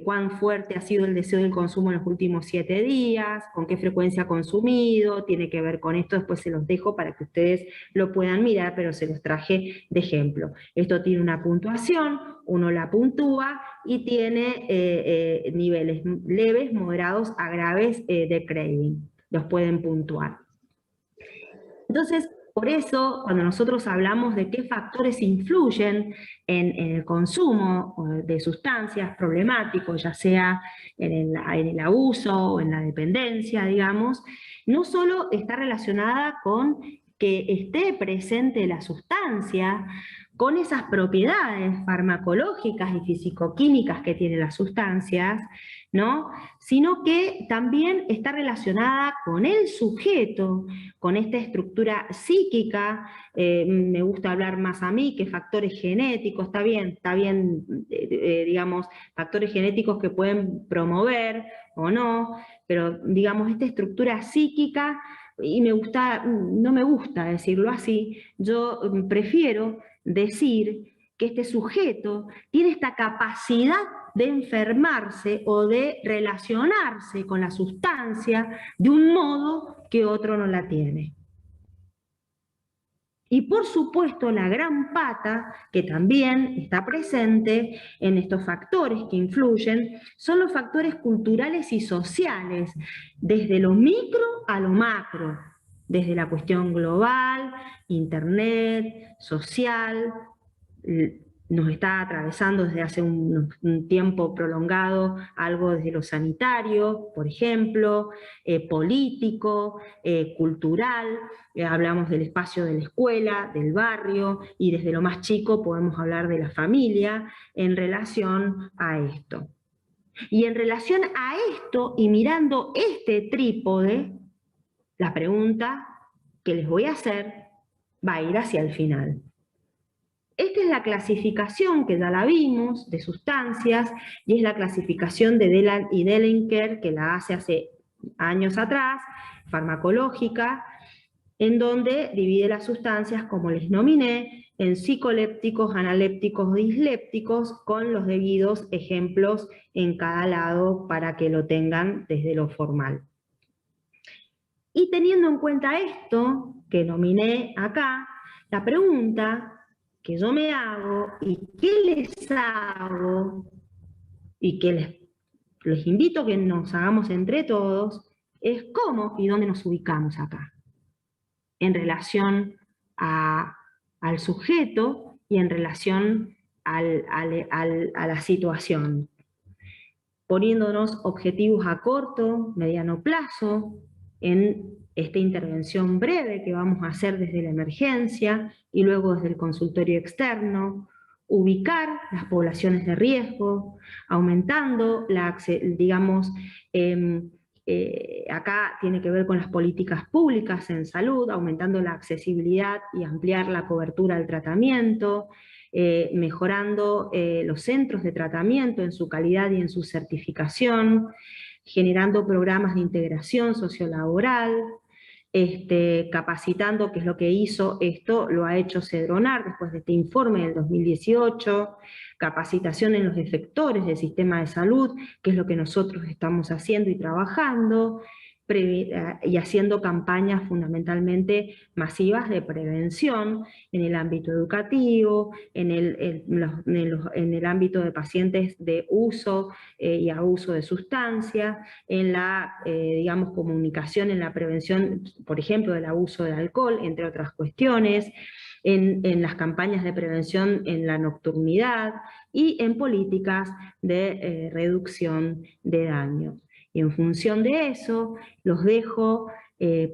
cuán fuerte ha sido el deseo del consumo en los últimos 7 días, con qué frecuencia ha consumido, tiene que ver con esto, después se los dejo para que ustedes lo puedan mirar, pero se los traje de ejemplo. Esto tiene una puntuación, uno la puntúa y tiene niveles leves, moderados a graves de craving. Los pueden puntuar. Entonces, por eso, cuando nosotros hablamos de qué factores influyen en el consumo de sustancias problemáticos, ya sea en el abuso o en la dependencia, digamos, no solo está relacionada con que esté presente la sustancia, con esas propiedades farmacológicas y fisicoquímicas que tienen las sustancias, ¿no? Sino que también está relacionada con el sujeto, con esta estructura psíquica, me gusta hablar más a mí que factores genéticos, está bien, digamos, factores genéticos que pueden promover o no, pero digamos, esta estructura psíquica y no me gusta decirlo así, yo prefiero decir que este sujeto tiene esta capacidad de enfermarse o de relacionarse con la sustancia de un modo que otro no la tiene. Y por supuesto la gran pata, que también está presente en estos factores que influyen, son los factores culturales y sociales, desde lo micro a lo macro, desde la cuestión global, internet, social. Nos está atravesando desde hace un tiempo prolongado algo desde lo sanitario, por ejemplo, político, cultural, hablamos del espacio de la escuela, del barrio, y desde lo más chico podemos hablar de la familia en relación a esto. Y en relación a esto, y mirando este trípode, la pregunta que les voy a hacer va a ir hacia el final. Esta es la clasificación, que ya la vimos, de sustancias, y es la clasificación de Deland y Dellenker, que la hace años atrás, farmacológica, en donde divide las sustancias, como les nominé, en psicolépticos, analépticos, dislépticos, con los debidos ejemplos en cada lado para que lo tengan desde lo formal. Y teniendo en cuenta esto que nominé acá, la pregunta que yo me hago y que les hago y que les invito a que nos hagamos entre todos es cómo y dónde nos ubicamos acá en relación al sujeto y en relación a la situación, poniéndonos objetivos a corto, mediano plazo, en esta intervención breve que vamos a hacer desde la emergencia y luego desde el consultorio externo, ubicar las poblaciones de riesgo, aumentando acá tiene que ver con las políticas públicas en salud, aumentando la accesibilidad y ampliar la cobertura del tratamiento, mejorando los centros de tratamiento en su calidad y en su certificación, generando programas de integración sociolaboral, capacitando, que es lo que hizo esto, lo ha hecho Cedronar después de este informe del 2018, capacitación en los efectores del sistema de salud, que es lo que nosotros estamos haciendo y trabajando, y haciendo campañas fundamentalmente masivas de prevención en el ámbito educativo, en el ámbito de pacientes de uso y abuso de sustancias, en la, comunicación, en la prevención, por ejemplo, del abuso de alcohol, entre otras cuestiones, en las campañas de prevención en la nocturnidad y en políticas de reducción de daño. Y en función de eso, los dejo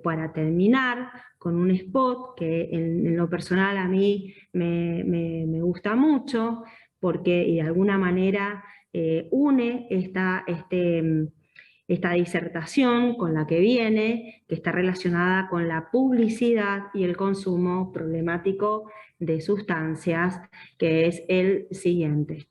para terminar con un spot que en lo personal a mí me gusta mucho, porque de alguna manera une esta disertación con la que viene, que está relacionada con la publicidad y el consumo problemático de sustancias, que es el siguiente.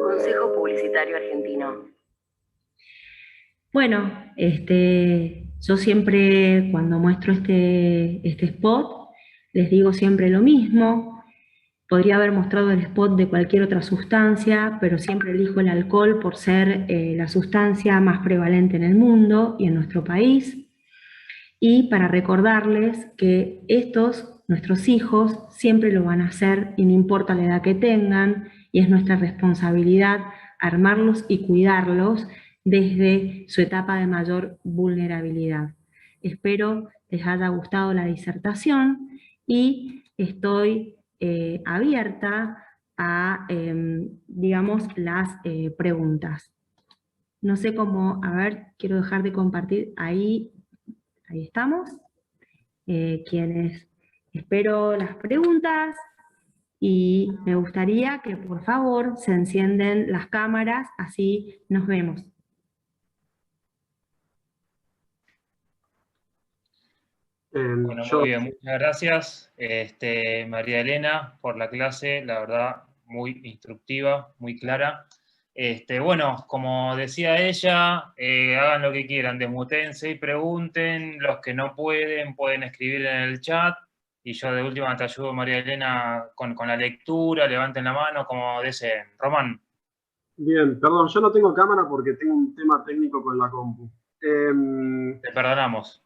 Consejo Publicitario Argentino. Bueno, yo siempre cuando muestro este spot, les digo siempre lo mismo. Podría haber mostrado el spot de cualquier otra sustancia, pero siempre elijo el alcohol por ser la sustancia más prevalente en el mundo y en nuestro país. Y para recordarles que nuestros hijos, siempre lo van a hacer y no importa la edad que tengan, y es nuestra responsabilidad armarlos y cuidarlos desde su etapa de mayor vulnerabilidad. espero les haya gustado la disertación y estoy abierta a, digamos, las preguntas. No sé cómo, a ver, quiero dejar de compartir, ahí estamos. Quienes espero las preguntas y me gustaría que por favor se encienden las cámaras, así nos vemos. Bueno, muy bien, muchas gracias María Elena por la clase, la verdad muy instructiva, muy clara. Bueno, como decía ella, hagan lo que quieran, desmutense y pregunten, los que no pueden escribir en el chat, y yo de última te ayudo, María Elena, con la lectura, levanten la mano como deseen. Román. Bien, perdón, yo no tengo cámara porque tengo un tema técnico con la compu. Te perdonamos.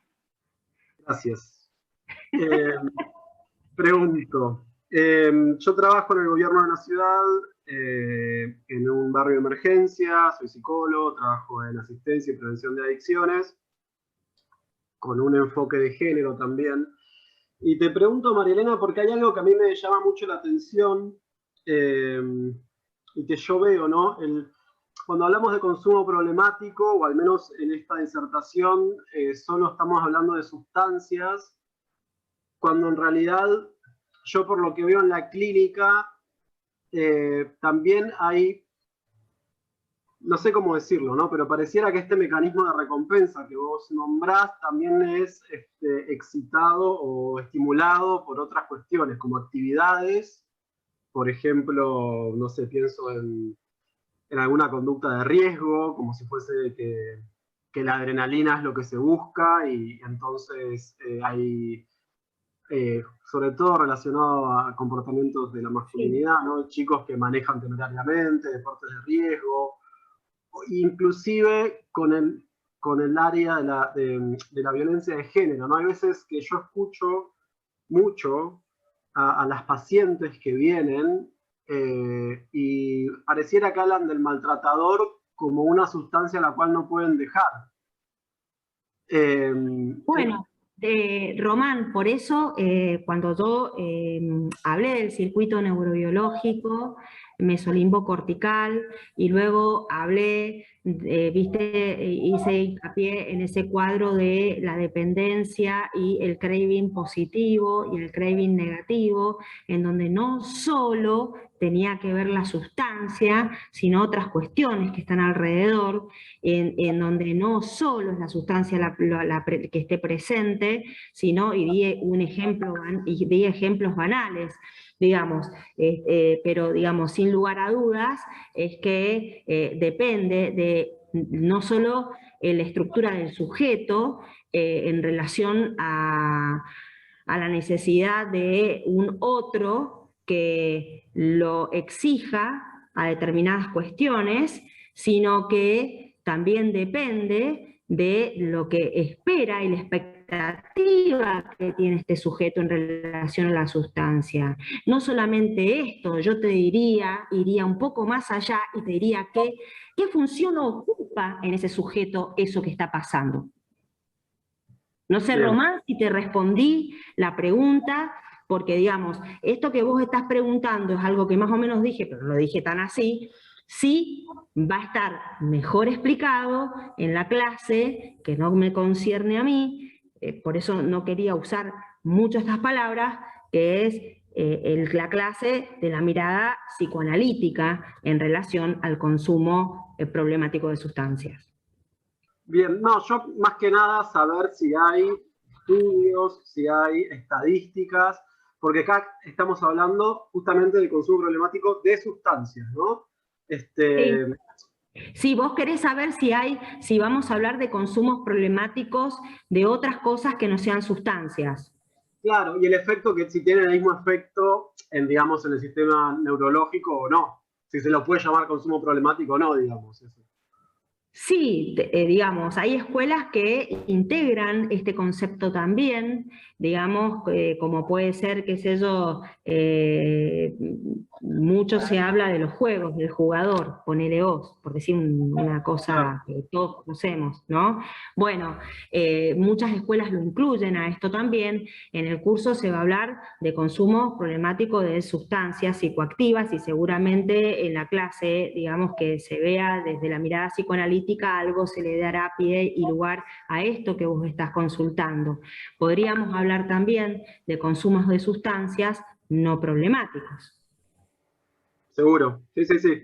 Gracias. Pregunto, yo trabajo en el gobierno de la ciudad, en un barrio de emergencia, soy psicólogo, trabajo en asistencia y prevención de adicciones, con un enfoque de género también. Y te pregunto, María Elena, porque hay algo que a mí me llama mucho la atención y que yo veo, ¿no? Cuando hablamos de consumo problemático, o al menos en esta disertación, solo estamos hablando de sustancias, cuando en realidad yo por lo que veo en la clínica también hay, no sé cómo decirlo, ¿no? Pero pareciera que este mecanismo de recompensa que vos nombrás también es excitado o estimulado por otras cuestiones, como actividades, por ejemplo, no sé, pienso en alguna conducta de riesgo, como si fuese que la adrenalina es lo que se busca, y entonces hay, sobre todo relacionado a comportamientos de la masculinidad, ¿no? Chicos que manejan temerariamente, deportes de riesgo, inclusive con el área de la violencia de género, ¿no? Hay veces que yo escucho mucho a las pacientes que vienen y pareciera que hablan del maltratador como una sustancia a la cual no pueden dejar. Bueno, Román, por eso cuando yo hablé del circuito neurobiológico, mesolimbo cortical, y luego hablé, hice hincapié en ese cuadro de la dependencia y el craving positivo y el craving negativo, en donde no solo tenía que ver la sustancia, sino otras cuestiones que están alrededor, en donde no solo es la sustancia que esté presente, sino, y di ejemplos banales, digamos, pero digamos, sin lugar a dudas, es que depende de no solo la estructura del sujeto en relación a la necesidad de un otro que lo exija a determinadas cuestiones, sino que también depende de lo que espera y la expectativa que tiene este sujeto en relación a la sustancia. No solamente esto, yo te diría, iría un poco más allá y te diría que ¿qué función ocupa en ese sujeto eso que está pasando? No sé, Román, si te respondí la pregunta, porque digamos, esto que vos estás preguntando es algo que más o menos dije, pero no lo dije tan así, sí va a estar mejor explicado en la clase, que no me concierne a mí, por eso no quería usar mucho estas palabras, que es la clase de la mirada psicoanalítica en relación al consumo problemático de sustancias. Bien, no, yo más que nada saber si hay estudios, si hay estadísticas, porque acá estamos hablando justamente del consumo problemático de sustancias, ¿no? Sí. Si vos querés saber si vamos a hablar de consumos problemáticos de otras cosas que no sean sustancias. Claro, y el efecto, que si tiene el mismo efecto digamos, en el sistema neurológico o no. Si se lo puede llamar consumo problemático o no, digamos. Eso. Sí, digamos, hay escuelas que integran este concepto también, digamos, como puede ser, qué sé yo, mucho se habla de los juegos, del jugador, ponele vos, por decir una cosa que todos conocemos, ¿no? Bueno, muchas escuelas lo incluyen a esto también. En el curso se va a hablar de consumo problemático de sustancias psicoactivas y seguramente en la clase, digamos, que se vea desde la mirada psicoanalítica, algo se le dará pie y lugar a esto que vos estás consultando. Podríamos hablar también de consumos de sustancias no problemáticos. Seguro, sí, sí, sí.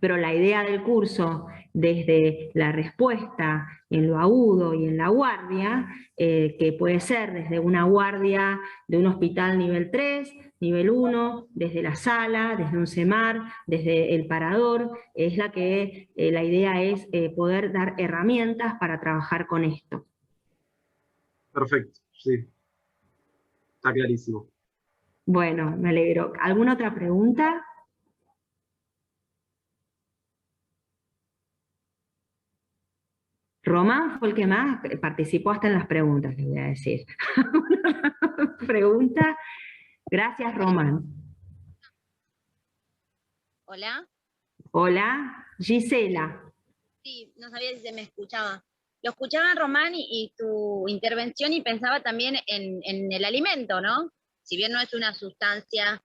Pero la idea del curso, desde la respuesta en lo agudo y en la guardia, que puede ser desde una guardia de un hospital nivel 3, nivel 1, desde la sala, desde un CEMAR, desde el parador, es la que la idea es poder dar herramientas para trabajar con esto. Perfecto, sí. Está clarísimo. Bueno, me alegro. ¿Alguna otra pregunta? Román fue el que más participó hasta en las preguntas, les voy a decir. Pregunta. Gracias, Román. Hola. Hola, Gisela. Sí, no sabía si se me escuchaba. Lo escuchaba Román y tu intervención y pensaba también en el alimento, ¿no? Si bien no es una sustancia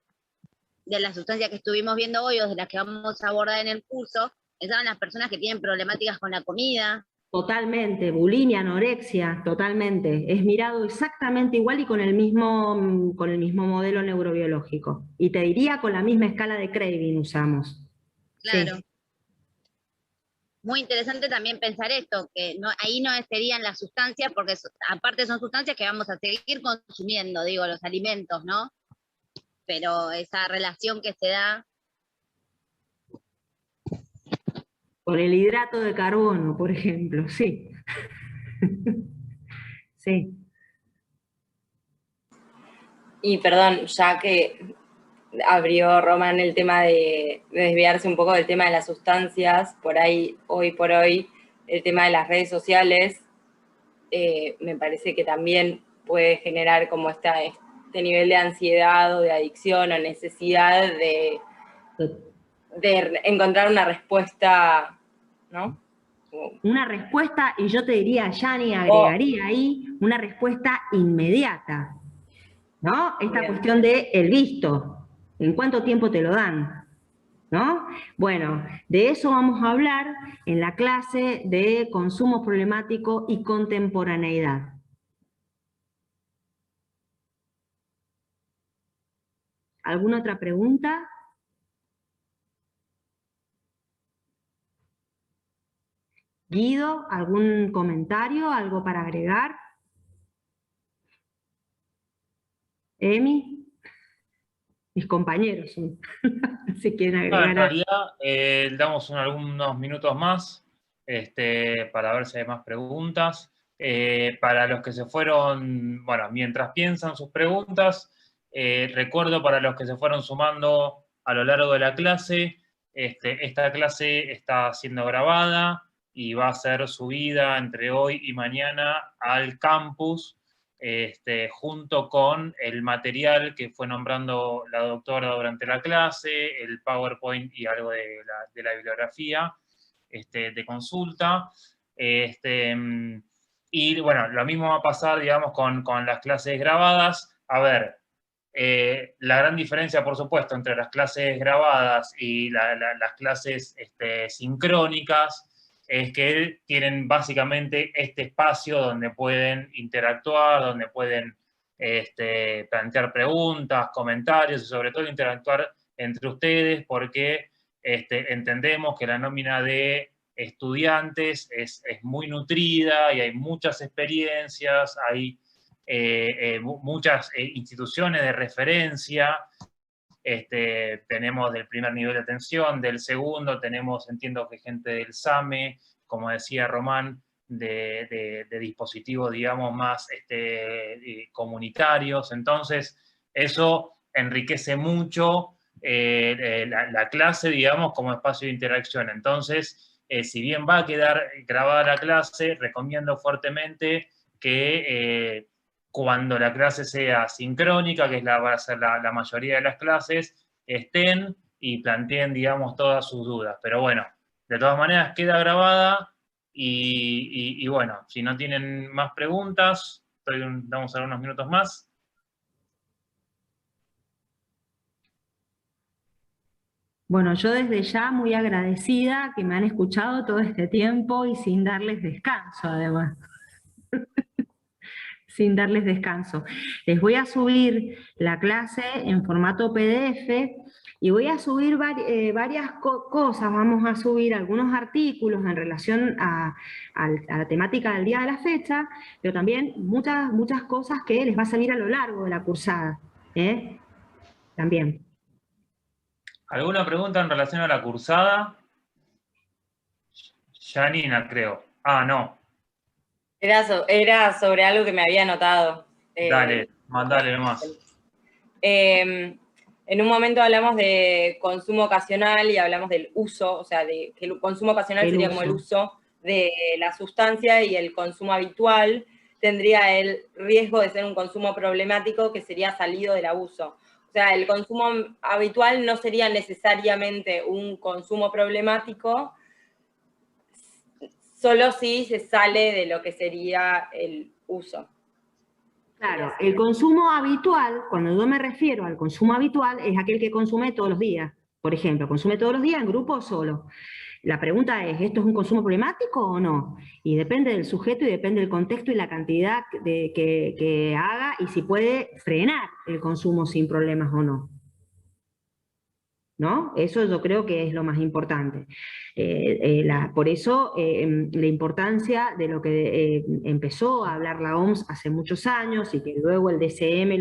de las sustancias que estuvimos viendo hoy o de las que vamos a abordar en el curso, pensaban las personas que tienen problemáticas con la comida. Totalmente, bulimia, anorexia, totalmente. Es mirado exactamente igual y con el mismo modelo neurobiológico. Y te diría con la misma escala de craving usamos. Claro. Sí. Muy interesante también pensar esto, que no, ahí no serían las sustancias, porque aparte son sustancias que vamos a seguir consumiendo, digo, los alimentos, ¿no? Pero esa relación que se da. Con el hidrato de carbono, por ejemplo, sí. Sí. Y perdón, ya que abrió Román el tema de desviarse un poco del tema de las sustancias, por ahí, hoy por hoy, el tema de las redes sociales, me parece que también puede generar como este nivel de ansiedad o de adicción o necesidad de encontrar una respuesta, ¿no? Una respuesta, y yo te diría, Yani, agregaría ahí, una respuesta inmediata, ¿no? Esta cuestión de el visto, ¿en cuánto tiempo te lo dan? ¿No? Bueno, de eso vamos a hablar en la clase de consumo problemático y contemporaneidad. ¿Alguna otra pregunta? Guido, ¿algún comentario? ¿Algo para agregar? Emi, mis compañeros, si quieren agregar. En realidad, damos algunos minutos más para ver si hay más preguntas. Para los que se fueron, bueno, mientras piensan sus preguntas, recuerdo para los que se fueron sumando a lo largo de la clase, esta clase está siendo grabada y va a ser subida entre hoy y mañana al campus, junto con el material que fue nombrando la doctora durante la clase, el PowerPoint y algo de la bibliografía de consulta. Y bueno, lo mismo va a pasar, digamos, con las clases grabadas. A ver, la gran diferencia, por supuesto, entre las clases grabadas y las clases sincrónicas es que tienen básicamente este espacio donde pueden interactuar, donde pueden plantear preguntas, comentarios y sobre todo interactuar entre ustedes porque entendemos que la nómina de estudiantes es muy nutrida y hay muchas experiencias, hay muchas instituciones de referencia. Tenemos del primer nivel de atención, del segundo tenemos, entiendo que gente del SAME, como decía Román, de dispositivos, digamos, más comunitarios. Entonces, eso enriquece mucho la clase, digamos, como espacio de interacción. Entonces, si bien va a quedar grabada la clase, recomiendo fuertemente que cuando la clase sea sincrónica, que va a ser la mayoría de las clases, estén y planteen, digamos, todas sus dudas. Pero bueno, de todas maneras queda grabada y bueno, si no tienen más preguntas, damos algunos minutos más. Bueno, yo desde ya muy agradecida que me han escuchado todo este tiempo y sin darles descanso, además. Sin darles descanso. Les voy a subir la clase en formato PDF y voy a subir varias cosas. Vamos a subir algunos artículos en relación a la temática del día de la fecha, pero también muchas cosas que les va a salir a lo largo de la cursada. También. ¿Alguna pregunta en relación a la cursada? Janina, creo. Ah, no. Era sobre algo que me había anotado. Dale, mandale nomás. En un momento hablamos de consumo ocasional y hablamos del uso, o sea, de que el consumo ocasional sería como el uso de la sustancia, y el consumo habitual tendría el riesgo de ser un consumo problemático que sería salido del abuso. O sea, el consumo habitual no sería necesariamente un consumo problemático, solo si se sale de lo que sería el uso. Claro, el consumo habitual, cuando yo me refiero al consumo habitual, es aquel que consume todos los días. Por ejemplo, consume todos los días en grupo o solo. La pregunta es, ¿esto es un consumo problemático o no? Y depende del sujeto y depende del contexto y la cantidad que haga y si puede frenar el consumo sin problemas o no. ¿No? Eso yo creo que es lo más importante. Por eso la importancia de lo que empezó a hablar la OMS hace muchos años y que luego el DSM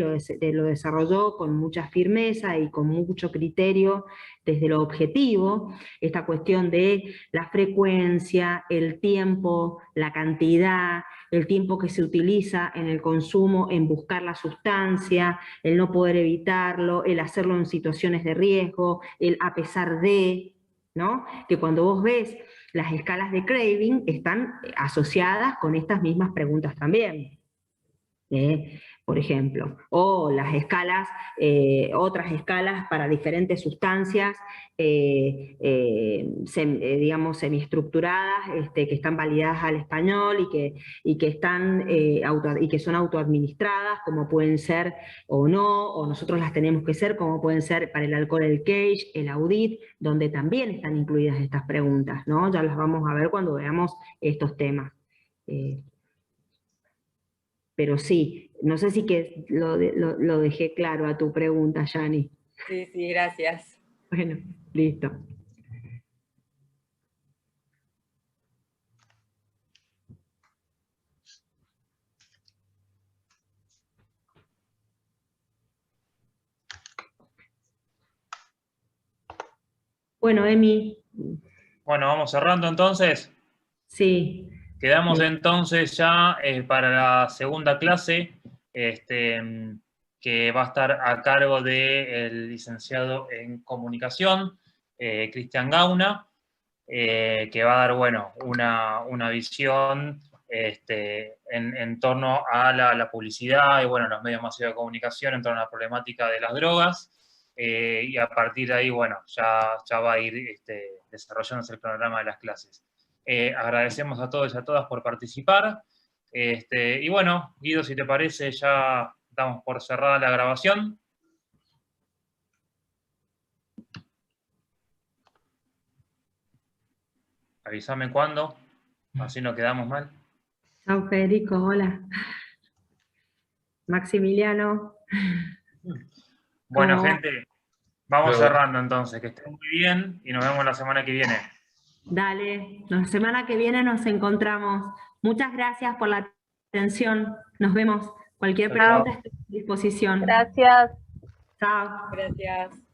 lo desarrolló con mucha firmeza y con mucho criterio desde lo objetivo, esta cuestión de la frecuencia, el tiempo, la cantidad, el tiempo que se utiliza en el consumo, en buscar la sustancia, el no poder evitarlo, el hacerlo en situaciones de riesgo, el a pesar de, ¿no? Que cuando vos ves las escalas de craving están asociadas con estas mismas preguntas también. Por ejemplo, o las escalas, otras escalas para diferentes sustancias, digamos, semiestructuradas, que están validadas al español y que son autoadministradas, como pueden ser o no, o nosotros las tenemos que ser, como pueden ser para el alcohol el CAGE, el AUDIT, donde también están incluidas estas preguntas, ¿no? Ya las vamos a ver cuando veamos estos temas. Pero sí, no sé si que lo dejé claro a tu pregunta, Yani. Sí, gracias. Bueno, listo. Bueno, Emi. Bueno, vamos cerrando entonces. Sí. Quedamos entonces ya para la segunda clase, que va a estar a cargo del licenciado en comunicación, Cristian Gauna, que va a dar, bueno, una visión en torno a la publicidad y, bueno, los medios masivos de comunicación en torno a la problemática de las drogas, y a partir de ahí, bueno, ya va a ir desarrollándose el cronograma de las clases. Agradecemos a todos y a todas por participar. Y bueno, Guido, si te parece, ya damos por cerrada la grabación. Avísame cuándo, así no quedamos mal. Chao, Federico, hola. Maximiliano. Bueno, gente, vamos cerrando entonces. Que estén muy bien y nos vemos la semana que viene. Dale, la semana que viene nos encontramos. Muchas gracias por la atención. Nos vemos. Cualquier pregunta está a disposición. Gracias. Chao. Gracias.